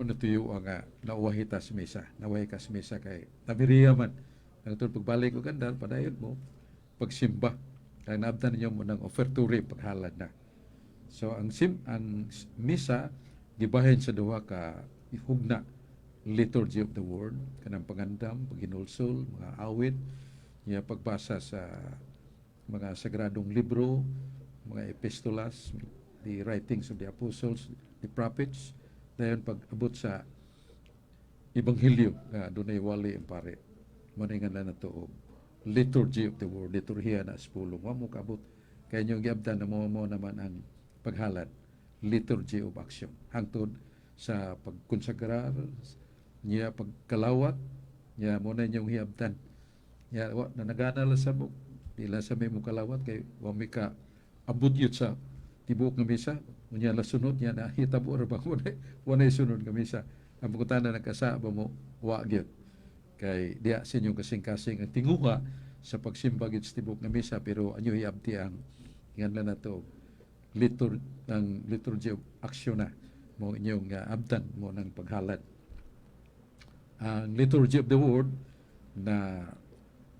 natuyo nga nauwahi ta sa mesa, nawahi ka sa mesa kay nabiriya man. Nagtul pagbalik ko gandal padayon mo pagsimba. Kaya naabdan ninyo mo ng offertory paghalad na. So ang misa gibahin sa duha ka hugna liturgy of the word, kanang pangandam, paghinulsol, mga awit, niya pagbasa sa mga sagradong libro, mga epistolas, the writings of the apostles, the prophets, dayon pag-abot sa ebanghelyo nga dunay wali ang pare. Maningan na nato og liturgy of the word, liturhiya na spulong. Wa mo kaabot kay inyong giabdan na mo naman ang paghalad, liturgy of action. Hangtod sa pagkonsagrar, niya pagkalawat, niya mo na inyong hiabdan. Niya na nagana lang sa mo, nila sa may mo kalawat kay wa mi ka abot yun sa tibuok nga misa, unya la sunod niya na hitabo ra ba wala sunod nga misa. Ang pagkutana nagkasa ba mo wa gyud kay diya sa inyong kasing-kasing ang tinguha sa pagsimba gyud sa tibuok nga misa, pero anyo hiabti ang nganlan nato liturgy of action na mo inyong abdan mo ng paghalad. Ang liturgy of the word na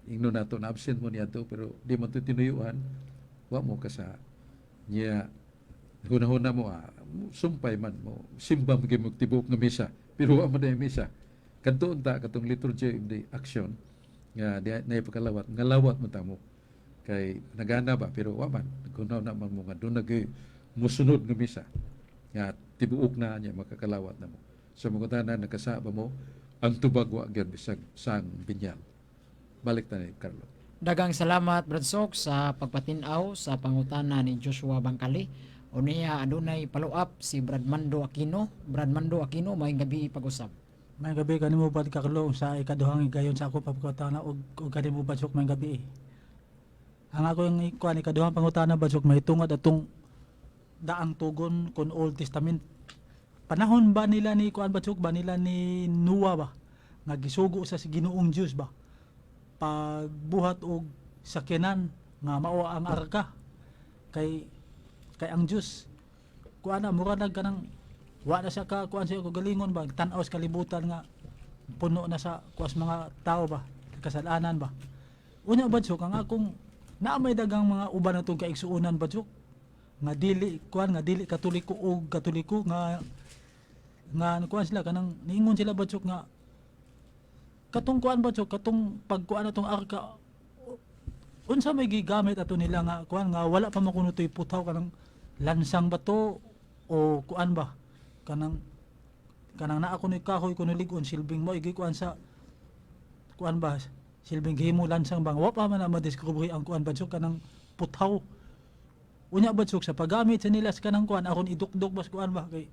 ingno nato na absent mo niya to, pero di mo ito tinuyuan, wa mo ka sa niya hunahuna mo sumpay man mo simba mo tibok nga misa, pero wa mo na yung misa kadto unta katong liturgy of the action nga na ipagkalawat nga lawat mo tamo kay nagana ba, pero wa man kunaw na man mo nga doon musunod nga misa nga tibuok na niya makakalawat na mo. So magutana nakasaba mo ang tubag wa gyud bisag sang binyal. Balik ta ni Carlo. Dagang salamat Brad Sok sa pagpatinaw sa pangutana ni Joshua Bangkali. Unya adunay follow-up si Brad Mando Aquino. Brad Mando Aquino, maayong gabi pag-usap. May gabi kanimo ba Carlo sa ikaduhang gayon sa ako pagkutana og kanimo ba Sok may gabi. Ang ako yung ikuan ikaduhang pangutana ba Sok may tungod atong daang tugon kon Old Testament. Panahon ba nila ni kuan ba Sok ba nila ni Noah ba nga gisugo sa Ginoong Dios ba? Pagbuhat og sakyanan nga mao ang arka kay ang Dios kuana mura nag kanang wa na siya ka kuan siya ko galingon ba tan-aw sa kalibutan nga puno na sa kuas mga tao ba kasalanan ba unya ba Sok ang akong naamay dagang mga uban natong kaigsuonan ba Sok nga dili katoliko o katoliko nga kuan sila kanang niingon sila ba Sok nga katong kuan ba Sok katong pagkuan atong arka unsa may gigamit ato nila nga kuan nga wala pa makuno toy putaw kanang lansang ba to o kuan ba kanang naa ko ni kahoy kuno ligon silbing mo igi kuan sa kuan ba silbing himo lansang bang wa pa man na madiscover ang kuan ba Sok kanang putaw unya ba Sok sa paggamit sa nila sa kanang kuan aron idukdok bas kuan ba kay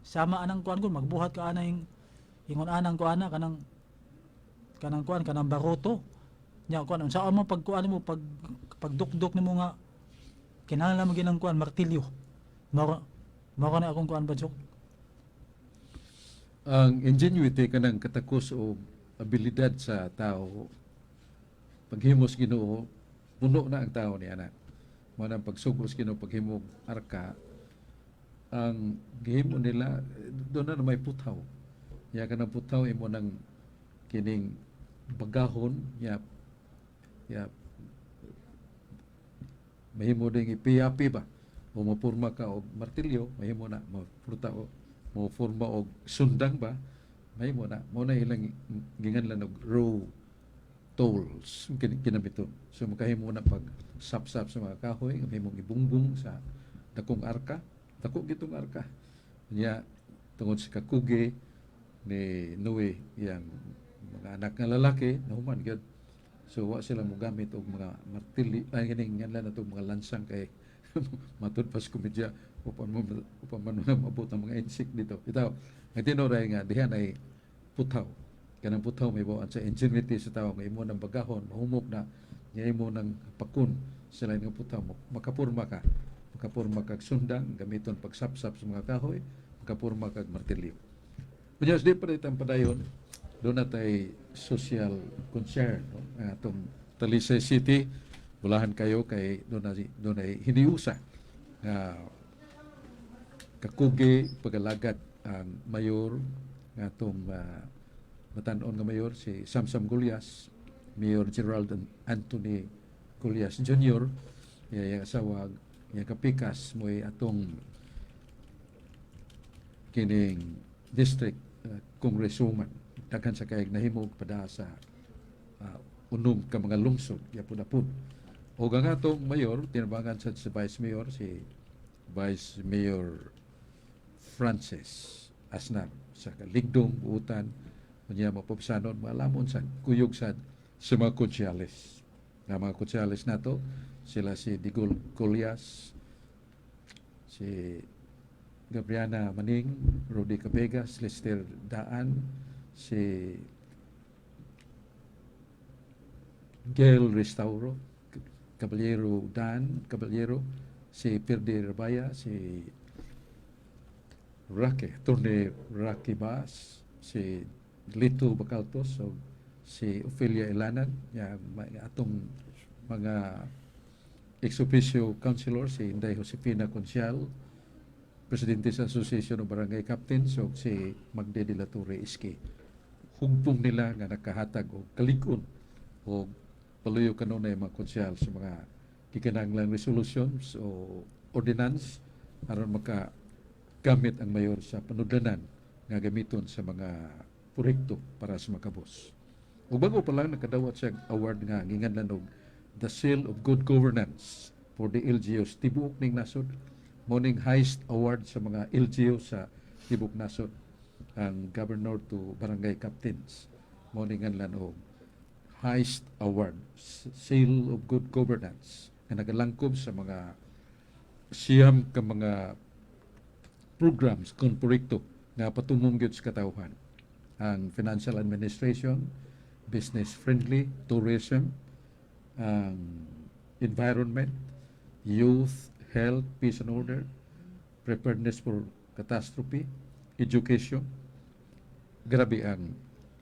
sama anang kuan kun magbuhat ka ana ingon anang kuan na kanang kuan kanang baroto nya kuan unsa mo pagkuan mo pagdukdok nimo nga kinahanglan mo ginang kuan martilyo mao na akong kuan ba Sok. Ang ingenuity kanang katakos o abilidad sa tao paghimos Ginoo puno na ang tao ni ana mo nang pagsugos Ginoo paghimog arka ang gihimo nila doon na may putaw ya kanang putaw imo nang kining bagahon ya mahimo ding ipiapi ba o mapurma ka og martilyo mahimo na mapurta o mo forma og sundang ba mahimo na mo na ilang ginganlan og row tolls kinabito so makahimo na pag sap-sap sa mga kahoy mahimong ibungbong sa dakong arka dako gitong arka niya tungod sa kakuge ni Noe yang mga anak nga lalaki nahuman gyud so wa sila mo gamit og mga martilyo ay kining nganlan nato mga lansang kay matud pas komedya upan man mabot ang mga insect dito bitaw ang tinuray nga dihan ay putaw kanang putaw may buwan sa ingenuity sa tao nga imo nang bagahon mahumok na niya imo nang pakun sila nga putaw makapurma kag sundang gamiton pagsapsap sa mga kahoy makapurma kag martilyo unya di pa ditang padayon doon natay social concern no? Atong Talisay City, bulahan kayo kay doon ay hiniusa nga kakugi pagalagad ang mayor nga itong matanon nga mayor si Samsam Gulyas, Mayor Gerald Anthony Gulyas Jr., yung asawa, yung kapikas mo atong kining district congresswoman. Daghan sa kayag nahimog pada sa unom ka mga lungsod, yapon na po. O nga itong mayor, tinabangan sa Vice Mayor, si Vice Mayor Francis Asnar sa Kaligdong, Utan, niya mapapsanon, malamon sa kuyog sa mga konsyales. Nga mga konsyales na to, sila si Digol Colyas, si Gabriana Maning, Rudy Cabegas, Lester Daan, si Gail Restauro, Caballero Dan, Caballero, si Pirde Rabaya, si Torne Rocky Bas, si Lito Bacaltos, so si Ophelia Ilanan, atong mga ex-officio councilor, si Inday Josefina Consial, Presidente sa Association of Barangay Captains, so si Magde de la Torre Iski. Hugpong nila nga nakahatag o kalikon o paluyo kanunay mga konsyal sa mga kikinanglang resolutions o ordinance aron makagamit ang mayor sa panudlanan nga gamiton sa mga proyekto para sa makabos. O bago pa lang nakadawat siya award nga nginganlan og the Seal of Good Governance for the LGUs tibuok ning nasod, morning highest award sa mga LGU sa tibuok nasod ang governor to barangay captains, morning nganlan og highest award, Seal of Good Governance, na nagalangkob sa mga siyam ka mga programs kung proyekto na patumong gyud sa katawhan. Ang financial administration, business friendly, tourism, environment, youth, health, peace and order, preparedness for catastrophe, education. Grabe ang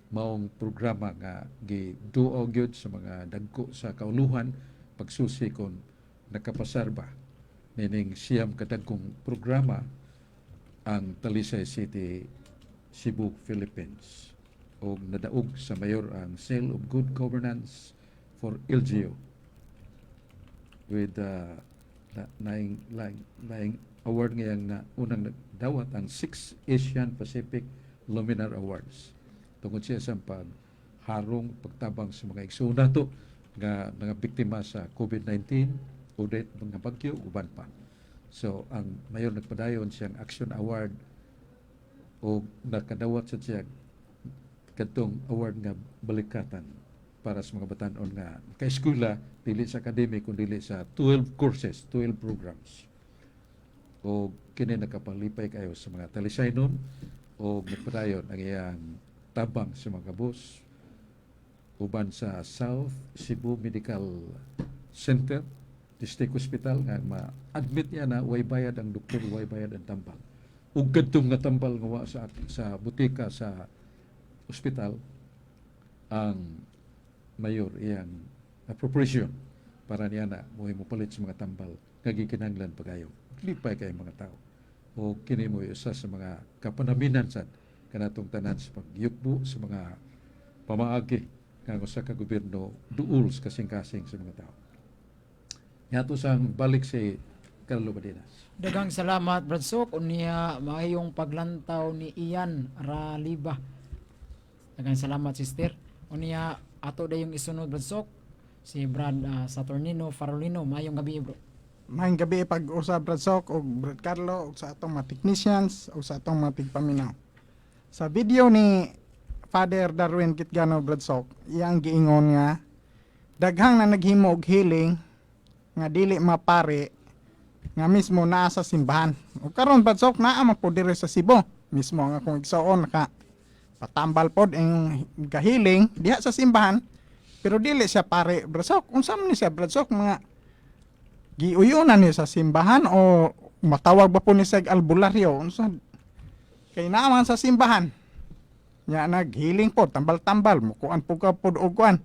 maong programa nga giduo gyud sa mga dagko sa kauluhan pagsusi kon nakapasar ba meaning siyam kadagkong programa ang Talisay City, Cebu, Philippines, o nadaog sa mayor ang Seal of Good Governance for LGU with naing award ngayang na unang dawat ang 6 Asian Pacific Luminar Awards tungod siya sa pagharong pagtabang sa mga igsuna to nga mga biktima sa COVID-19 o mga bagyo uban pa. So ang mayor nagpadayon siyang Action Award o nakadawat sa siya kadtong award nga balikatan para sa mga batan-on nga ka-eskwela dili sa academic kundi dili sa 12 courses, 12 programs. O kini nakapalipay kayo sa mga talisaynon o nagpadayon ang iyang tabang sa mga bus uban sa South Cebu Medical Center District Hospital nga ma-admit niya na way bayad ang doktor, way bayad ang tambal. Ug kadtong nga tambal nga sa butika sa ospital ang mayor iyang appropriation para niya na mo palit sa mga tambal nga gikinahanglan pagayo. Lipay kay mga tao. O kini mo isa sa mga kapanaminan sad kanatong tanan sa pagyukbo sa mga pamaagi nga usa ka gobyerno duol kasing-kasing sa mga tao. Yato sang balik si Carlo Badinas. Daghang salamat Brad Sok unya maayong paglantaw ni Ian Raliba. Daghang salamat sister. Unya ato dayong isunod Brad Sok si Brad Saturnino Farolino. Maayong gabi bro. Maayong gabi pag-usab Brad Sok o Brad Carlo o sa atong mga technicians o sa atong mga tigpaminaw. Sa video ni Father Darwin Kitgano Brad Sok, iyang giingon nga daghang na naghimo og healing nga dili mapare nga mismo naa sa simbahan. O karon Brad Sok naa man po dire sa Cebu. Mismo nga kung igsoon naka patambal pod ang kahiling diha sa simbahan pero dili siya pare Brad Sok. Unsa man ni siya Brad Sok mga giuyunan niya sa simbahan o matawag ba po ni sa albularyo unsa kay naman sa simbahan nya naghiling po tambal-tambal mukuan po ka pod og kuan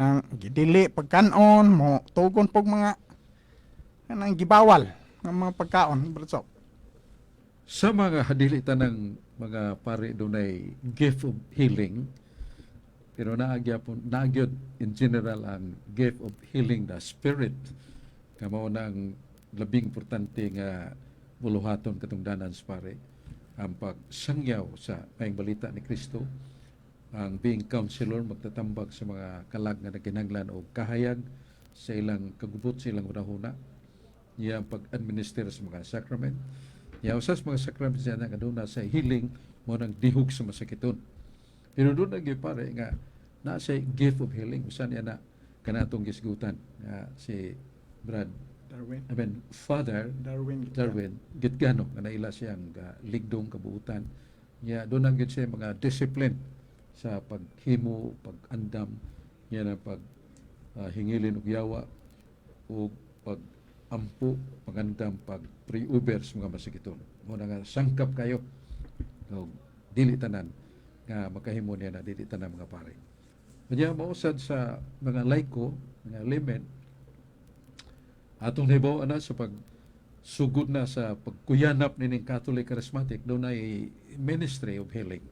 nang gidili pagkanon mo tugon pog mga kanang gibawal ng mga pagkaon, Brad Sok. Sa mga hadilitan ng mga pare dunay gift of healing, pero naagyod in general ang gift of healing the spirit, kamo na ang labing importante nga buluhaton katungdanan sa pare, ang pagsangyaw sa mayang balita ni Kristo, ang being counselor, magtatambag sa mga kalag nga naginanglan o kahayag sa ilang kagubot, sa ilang unahuna, niya ang pag-administer sa mga sacrament. Niya usas mga sacrament siya na kaduna sa healing mo nang dihog sa masakiton. Pero doon naging pare nga na sa gift of healing, usan niya na kanatong gisgutan si Brad Father Darwin Gitgano nga naila siyang ligdong kabuutan niya. Doon ang siya mga discipline sa paghimo, pag-andam niya na hingilin og yawa o pag-ampo, pag-andam, pag-pre-uber sa mga masakiton. Muna nga sangkap kayo o dili tanan nga makahimo niya na dili tanan mga pare. Kanya mausad sa mga laiko, mga laymen, atong nahibaw na sa pagsugod na sa pagkuyanap nining Catholic Charismatic, doon ay ministry of healing.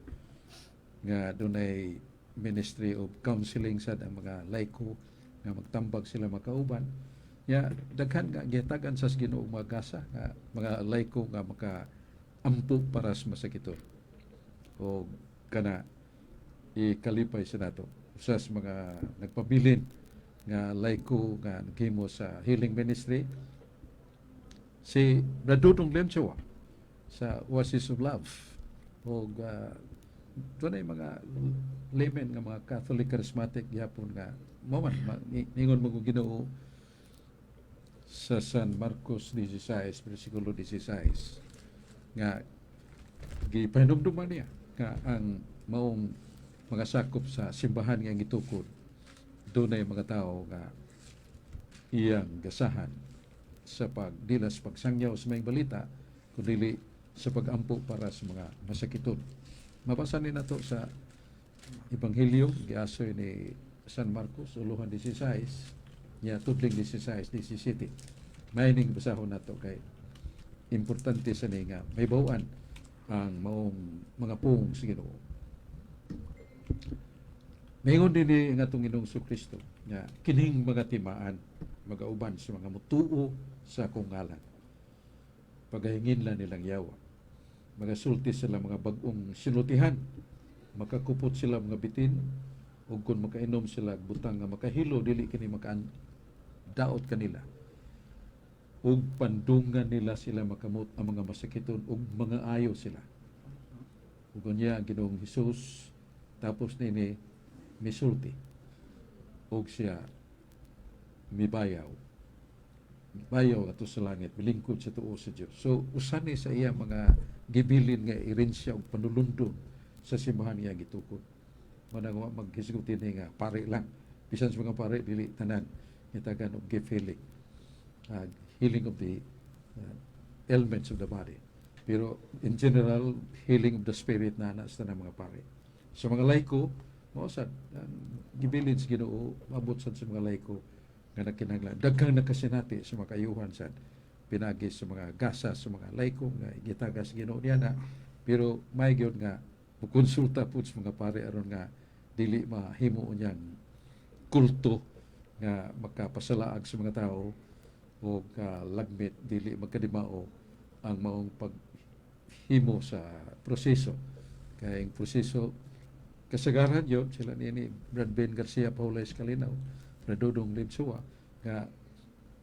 Nga doon ay ministry of counseling sa mga laiko nga magtambag sila makauban. Ya daghan nga gitagan sa Ginoo mga gasa nga mga laiko nga makaampo para sa masakiton. O kana ikalipay sa nato sa mga nagpabilin nga laiko nga naghimo sa healing ministry, si Bradudong Lenchowa sa Oasis of Love o doon ay mga laymen nga mga Catholic Charismatic yapon nga maman ningon mo Ginoo sa San Marcos 16 versikulo 16 nga gipahinumduman niya nga ang maong mga sakop sa simbahan nga gitukod doon ay mga tao nga iyang gasahan sa pagdilas pagsangyaw sa mga balita kundi sa pagampo para sa mga masakiton. Mabasa ni nato sa Ebanghelyo giasoy ni San Marcos uluhan 16 niya tudling 16 17. May ning basahon nato kay importante sa ni nga may bawaan ang maong mga pung sa Ginoo. Mayingon din nga itong Ginoong Kristo nga kining mga timaan, magauban sa mga mutuo sa akong ngalan. Pagahingin lang nilang yawa. Magasulti sila mga bagong sinutihan. Makakupot sila mga bitin. O kung makainom sila butang nga makahilo, dili kini daot kanila. O pandungan nila sila makamot ang mga masakiton o mga ayo sila. O kanya ang Ginoong Hesus tapos nini misulti og siya mibayaw ato sa langit, milingkod sa tuo sa Dios. So usani sa iya mga gibilin nga irensya og panulundon sa simbahan niya gitukod. Manang maghisgutin ni nga pare lang, bisan sa mga pare dili tanan itagan og gift healing, healing of the ailments of the body, pero in general healing of the spirit na sa mga pare. Sa mga laiko mausad ang gibilin sa Ginoo mabot sad sa mga laiko nga nakinahanglan daghang nakasinati sa mga kayuhan sad pinagi sa mga gasa sa mga laiko nga gitagas Ginoo niya na, pero may gyud nga mukonsulta pud sa mga pare aron nga dili mahimo unyang kulto nga makapasalaag sa mga tao o lagmit dili magkadimao ang maong paghimo sa proseso. Kaya ang proseso kasagaran yun, sila ni Brad Ben Garcia Paula Escalinaw, Bradudong Lenchowa, nga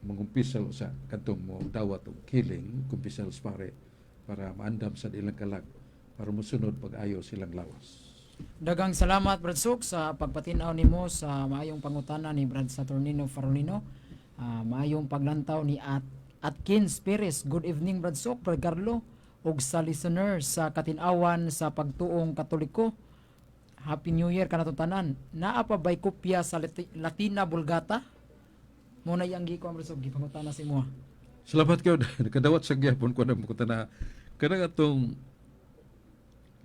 mangumpisal sa kantong mo dawat o healing, kumpisal sa pare, para maandam sa ilang kalag, para musunod pag-ayo silang lawas. Dagang salamat Brad Sok sa pagpatinaw nimo sa maayong pangutana ni Brad Saturnino Farolino. Maayong paglantaw ni Atkins Perez. Good evening Brad Sok, Brad Carlo, ug sa listener sa katinawan sa pagtuong Katoliko. Happy New Year kanatong tanan. Naa pa bay kopya sa Latina Vulgata? Muna yang giko Brad Sok gipangutana si mo. Salamat kayo. Nakadawat sa gyapon ko na mukutana. Kanang atong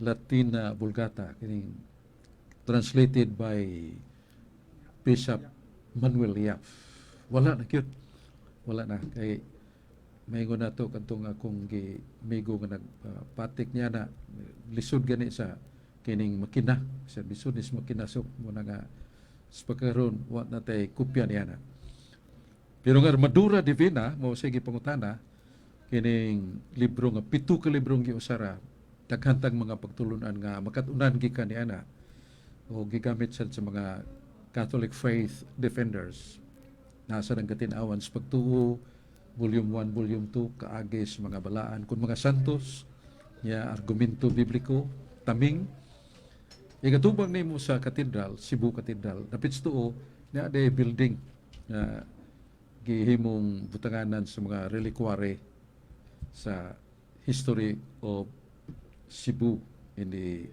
Latina Vulgata kining translated by Bishop Manuel Yap. Wala na gyud. Wala na kay maygo na to kadtong akong migo nga nagpatik niya na lisod gani sa kining makina sa lisod is makina sok mo na nga sa pagkaroon wa na tay kopya niya na. Pero nga Armadura Divina mo sige pangutana kining libro nga 7 ka librong giusara daghantang mga pagtulunan nga makatunan gikan niya na o gigamit sa mga Catholic Faith Defenders. Nasa ng katinawan sa pagtuo, Volume 1, Volume 2, kaagis, mga balaan, kung mga santos, niya argumento bibliko, taming. Igatubang na mo sa katedral, Cebu Cathedral, napits tuo, niya ada building na gihimong butanganan sa mga reliquary sa history of Cebu in the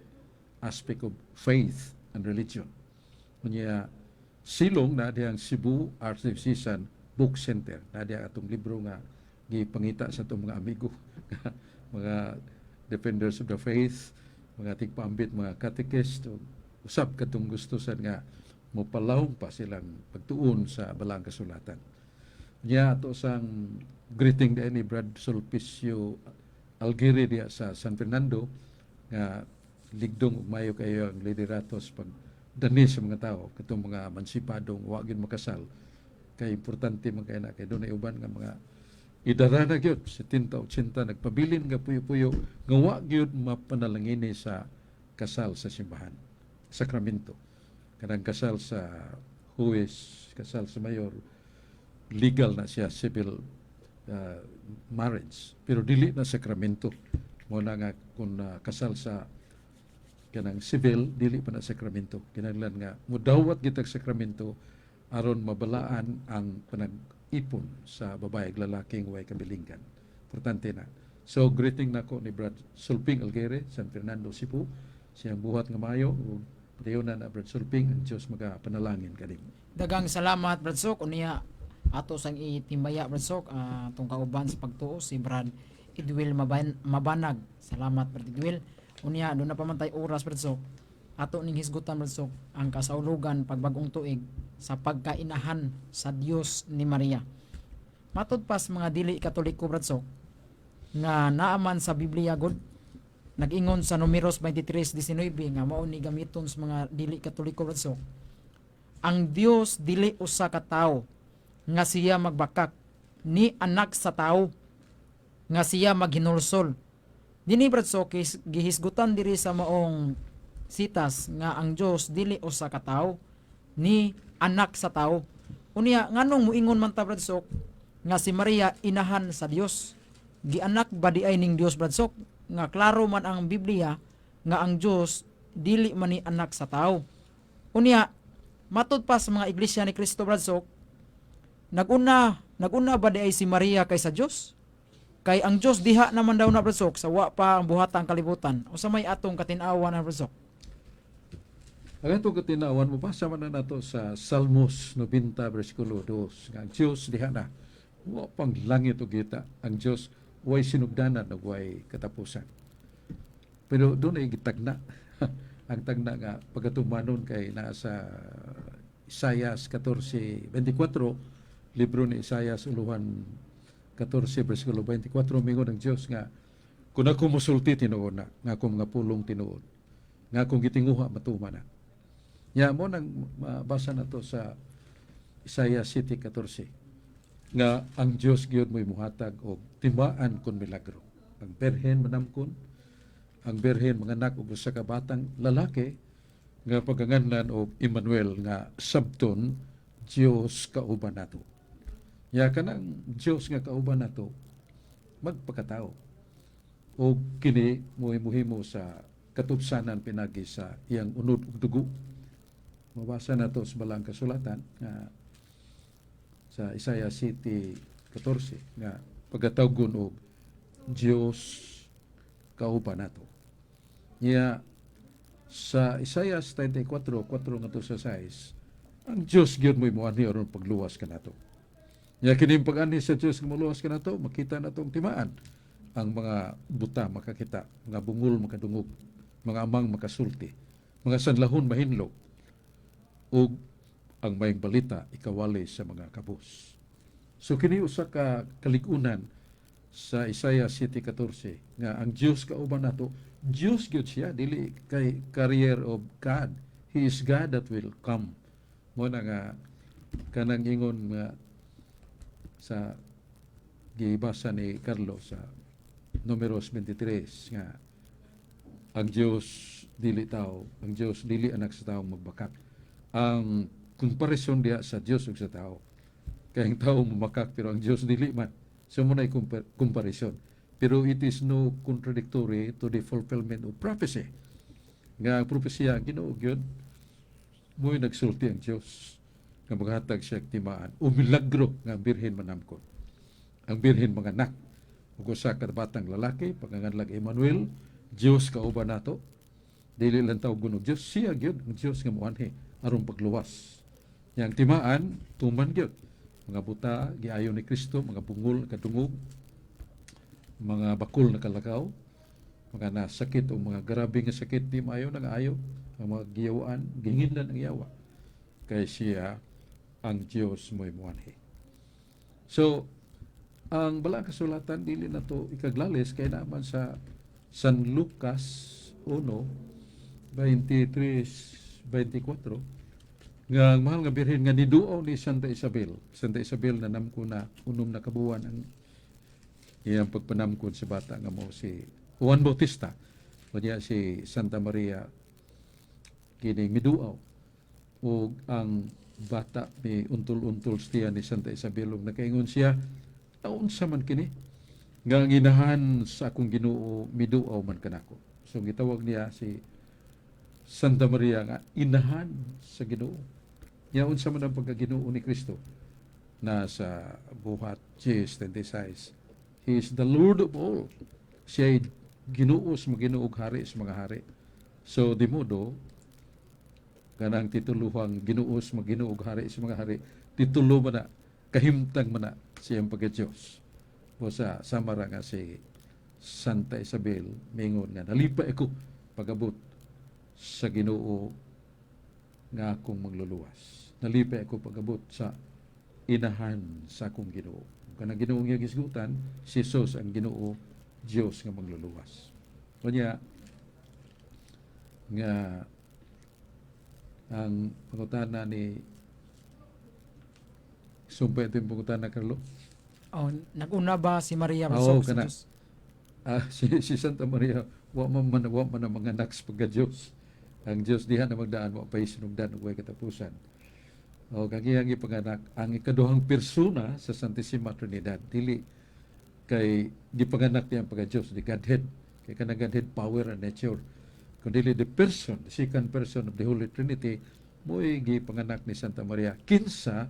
aspect of faith and religion. Niya silong na diyang Cebu Archdiocese Book Center na diya atong libro nga gipangita sa itong mga amigo mga defenders of the faith, mga tigpaambit, mga catechist, usap katong gusto sa nga mopalawong pa silang pagtuon sa balang kasulatan. Niya ato sang greeting din ni Brad Sulpicio Algiri diya sa San Fernando nga ligdong ug mayo kayo ang lideratos pag dani sa mga tao katong mga mansipadong wa gyud makasal kay importante man kay na kay dunay uban nga mga idara na gyud 70 80 nagpabilin nga puyo-puyo nga wa gyud mapanalangini sa kasal sa simbahan sakramento kanang kasal sa huwes, kasal sa mayor legal na siya civil marriage pero dili na sakramento mo na nga kung kasal sa kanang civil dili pa na sakramento kinahanglan nga mudawat gitag sakramento aron mabalaan ang panag-ipon sa babae ug lalaking way kabilinggan. Importante na. So greeting nako ni Brad Sulping Algere, San Fernando, Cebu. Siyang buhat nga mayo ug dayonan na Brad Sulping ang Dios magapanalangin kaning. Dagang salamat Brad Sok unya ato sang itimbaya Brad Sok atong kauban sa pagtuo si Brad Edwil Mabanag. Salamat Brad Edwil. Unya do na pamantay oras Brad Sok. Ato ning hisgutan Brad Sok ang kasaulugan pagbag-ong tuig sa pagkainahan sa Dios ni Maria. Matud pas mga dili Katoliko Brad Sok nga naaman sa Biblia gud nag-ingon sa Numeros 23:19 nga mao ni gamiton sa mga dili Katoliko Brad Sok. Ang Dios dili usa ka tawo nga siya magbakak ni anak sa tawo nga siya maghinulsol. Dini Brad Sok gihisgutan diri sa maong sitas nga ang Dios dili usa ka tawo ni anak sa tawo. Unya nganong muingon man ta Brad Sok nga si Maria inahan sa Dios. Gianak ba di ay ning Dios Brad Sok nga klaro man ang Biblia nga ang Dios dili man ni anak sa tawo. Unya matud pa sa mga iglesia ni Cristo Brad Sok naguna ba di ay si Maria kaysa Dios? Kay ang Dios diha naman daw na Brad Sok sa wa pa ang buhatang kalibutan. Usa may atong katinawan na Brad Sok. Ang atong katinawan mabasa man na nato sa Salmos 90 bersikulo 2 nga ang Dios diha na wa pang langit ug kita ang Dios way sinugdanan ug way katapusan. Pero doon ay gitagna ang tagna nga pagatumanon kay naa sa Isaias 14:24 libro ni Isaias uluhan 14 bersikulo 24 mingon ng Dios nga kung ako musulti tinuod na nga akong mga pulong tinuod nga akong gitinguha matuman na. Ya mo nang mabasa na to sa Isaiah 7:14 nga ang Dios gyud mo'y muhatag og timaan kon milagro. Ang berhen manamkon, ang berhen manganak og usa ka batang lalaki nga pagganganlan og Emmanuel nga sabton Dios kauban nato. Ya kanang Dios nga kauban nato magpakatao. O kini mo'y muhimo sa katubsanan pinagi sa iyang unod ug dugo. Mabasa na to sa balang kasulatan nga sa Isaiah 7:14 nga pagkatawgon og Dios kauban nato. Niya sa Isaiah 34:4 ngadto sa 6 ang Dios gyud mo'y moani aron pagluwas kanato. Niya kining pag-ani sa Dios nga maluwas kanato makita natong timaan ang mga buta makakita, mga bungol makadungog, mga amang makasulti, mga sanlahon mahinlo, ug ang mayong balita ikawali sa mga kabus. So kini usa ka kaligunan sa Isaiah 7:14 nga ang Dios kauban nato, Dios gyud siya, dili kay career of God. He is God that will come. Mo na nga kanang ingon nga sa gibasa ni Carlos sa Números 23 nga ang Dios dili tao, ang Dios dili anak sa taong magbakak. Ang komparasyon diya sa Dios ug sa tao. Kaya ang tao mamakak pero ang Dios dili man. So muna comparison. Pero it is no contradictory to the fulfillment of prophecy. Nga ang propesya ang Ginoo gyud mo'y nagsulti ang Dios nga maghatag siya timaan o milagro nga ang birhen manamkon. Ang birhen manganak ug usa ka batang lalaki panganganlag Emmanuel, Dios kauban nato. Dili lang taw gunog Dios, siya gyud ang Dios nga moanhi aron pagluwas. Yang timaan tuman gyud mga buta giayon ni Kristo, mga bungol kadungog, mga bakul na kalakaw, mga nasakit o mga grabe nga sakit di maayo nang ayo, ang mga giyawaan gingindan ang yawa kay siya ang Dios mo'y muanhi. So ang balang kasulatan dili na to ikaglalis kay naman sa San Lucas 1:23-24 nga ang mahal nga birhen nga niduaw ni Santa Isabel. Santa Isabel na namko na unom na kabuwan ang iyang pagpanamkon sa bata nga mo si Juan Bautista. Kanya si Santa Maria kini miduaw. O ang bata ni untol-untol siya ni Santa Isabel ug nakaingon siya, taon sa man kini nga ginahan sa akong Ginoo miduaw man kanako. So gitawag niya si Santa Maria nga inahan sa Ginoo. Yaon sa man ang pagkaginoo ni Kristo na sa buhat 10:36. He is the Lord of all. Siya ay Ginoo sa mga Ginoo ug hari sa mga hari. So di modo kanang tituluhang Ginoo sa mga Ginoo ug hari sa mga hari, titulo man na kahimtang man na siyang pagka-Dios. O sa samara nga si Santa Isabel mingon nga nalipay ako pagabot sa Ginoo nga akong magluluwas. Nalipay ako pagabot sa inahan sa akong Ginoo. Kanang Ginoo nga gisgutan, si Jesus ang Ginoo Dios nga magluluwas. Kanya nga ang pangutana ni sumpay ito yung pangutana, Carlo? Oh, nag-una ba si Maria Oo, sa kana. Diyos? Si Santa Maria, wa man na mga anak sa pagka-Diyos. Ang Diyos diha na magdaan mo pa isinugdan ug way katapusan. O kagiyang ipanganak ang ikaduhang persona sa Santissima Trinidad dili kay gipanganak niya ang pagka-Diyos, the Godhead, kay kanang Godhead power and nature. Kundi the person, the second person of the Holy Trinity, mo'y gipanganak ni Santa Maria kinsa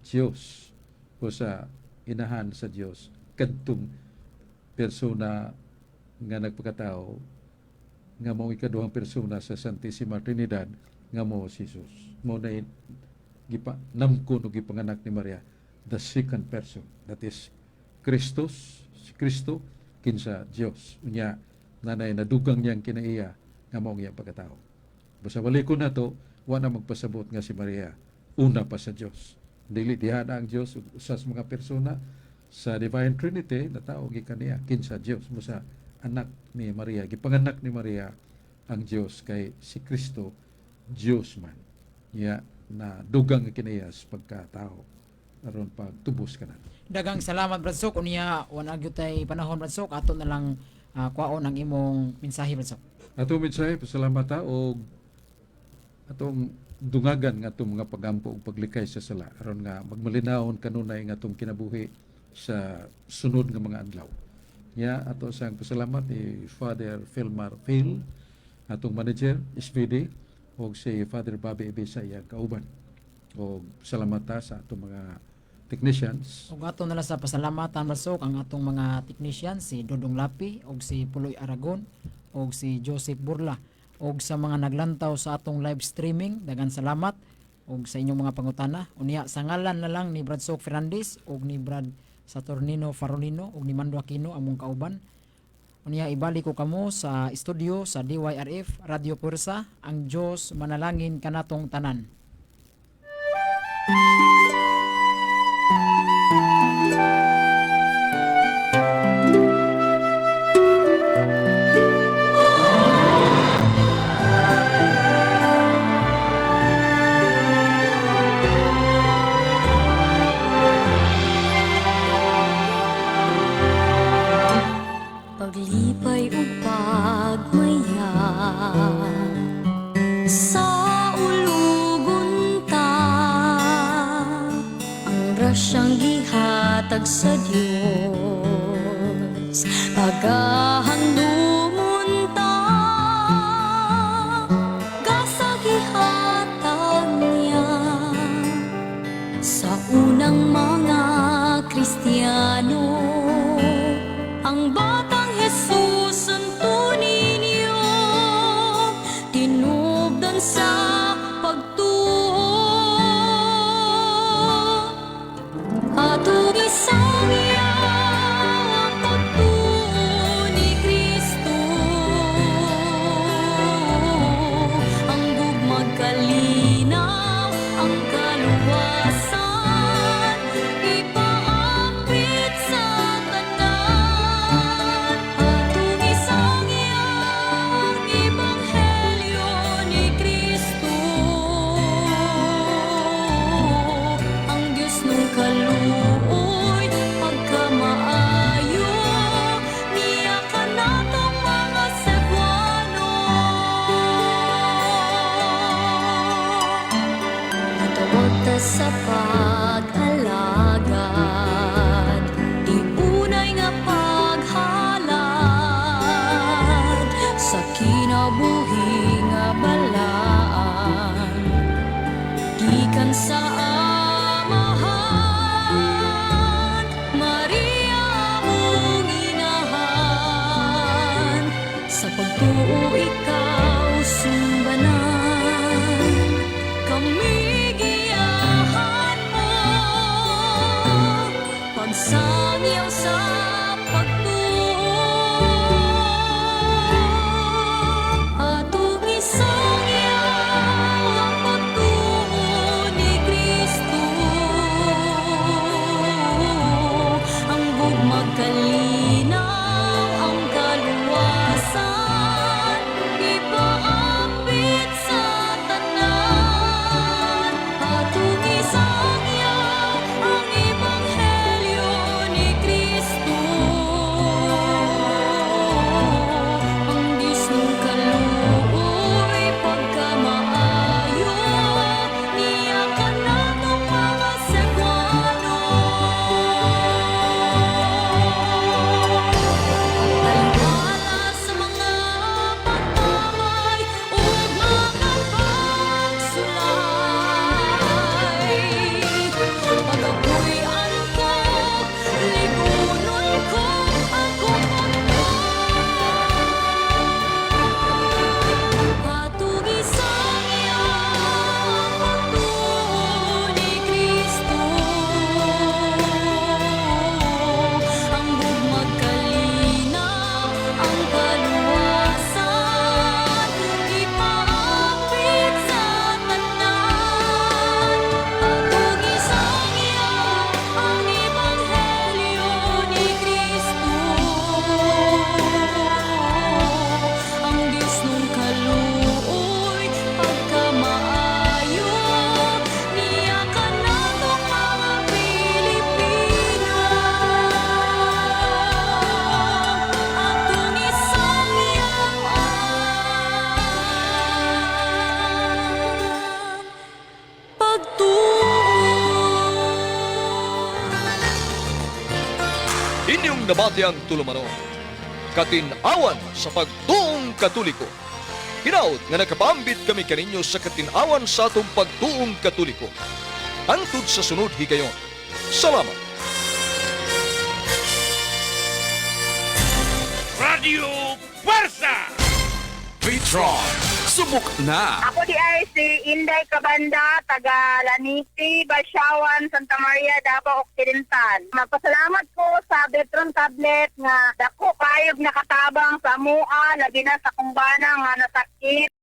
Diyos o sa inahan sa Diyos kadtong persona nga nagpakatao nga mao ikaduhang persona sa Santissima Trinidad nga mo si Jesus. Mo na namkon o gipanganak ni Maria, the second person, that is Kristus, si Kristo kinsa Dios. Unya nanay nadugang niyang kinaiya nga mao iyang pagkatao. Basta walikon nato wa na magpasabot nga si Maria una pa sa Dios. Dili diha na ang Dios usas mga persona sa Divine Trinity na tao gikan niya kinsa Dios mo sa anak ni Maria, gipanganak ni Maria ang Dios kay si Kristo Dios man. Ya na dugang kinayas pagkatao aron pagtubos kanan. Dagang salamat Brad Sok, unya wan agyutay panahon Brad Sok, ato na lang kwaon ang imong mensahe Brad Sok. Ato mensahe pasalamat ta og atong dungagan nga atong mga pagampo ug paglikay sa sala aron nga magmalinawon kanunay nga atong kinabuhi sa sunod nga mga adlaw. Ya ato sang pasalamat ni Father Filmar Phil, atong manager SPD, o si Father Bobby Ebesa iyang kauban. O salamat ta sa atong mga technicians. Og ato na lang sa pasalamatan Brad Sok ang atong mga technicians, si Dodong Lapi og si Puloy Aragon og si Joseph Burla, og sa mga naglantaw sa atong live streaming, dagan salamat og sa inyong mga pangutana. Unya sa ngalan na lang ni Brad Sok Fernandez og ni Brad Saturnino Farolino og ni Mando Aquino among kauban. Unya ibalik ko kamo sa studio sa DYRF Radio Pursa. Ang Dios manalangin kanatong tanan. Paglipay o pagmaya sa ulugon ta, ang grasyang gihatag sa Dios pagahandumon ta, gasa gihatag niya sa unang mga Kristiyano. Ang batang Jesus tuntunin niyo, tinubdan sa pagtuo. Atong isang ang pagtuo ni Kristo, ang gugmag kalinaw, ang kaluwasan, ipaapit sa kaluoy, pagkamaayo, niya ka natong mga Cebuano. Itawag ta sa pag-alagad, di unay nga paghalad, sa kinabuhi nga balaan, gikan sa sa pagtuo ikaw sumbanan, kami giyahan mo, pagsangyaw sa pagtuo. Atong isangyaw ang pagtuo ni Kristo, ang gugmag kalinaw, ang kaluwasan, ipaapit sa tanan. Atong isangyaw ang ebanghelyo ni Kristo, ang Diyos ng kaluoy, pagkamaayo, niya ka natong mga Cebuano. Taliwala sa mga pagpamay ug mga pagsulay, pagapuy-an ko, libunon ko akong atong isangyaw ang pagtuo ni Kristo, ang gugmag kalinaw, ang kaluwasan, ipaapit sa tanan. Atong isangyaw ang ebanghelyo ni Kristo, ang Diyos ng kaluoy, pagkamaayo, niya ka natong mga Pilipino. Atong isangyaw ang pagtuo. Inyong nabati ang tulumanon, katinawan sa pagtuong Katoliko. Hinaut nga nakapambit kami kaninyo sa katinawan sa atong pagtuong Katoliko. Hangtod sa sunod higayon. Salamat. Radio Puwersa! Vitron, subok na! Ako di ay si Inday Cabanda, taga Lanisi, Balsyawan, Santa Maria, Davao Occidental. Magpasalamat ko sa Betron Tablet nga dako kayog nakatabang sa mua, lagi na sa kumbana nga nasakit.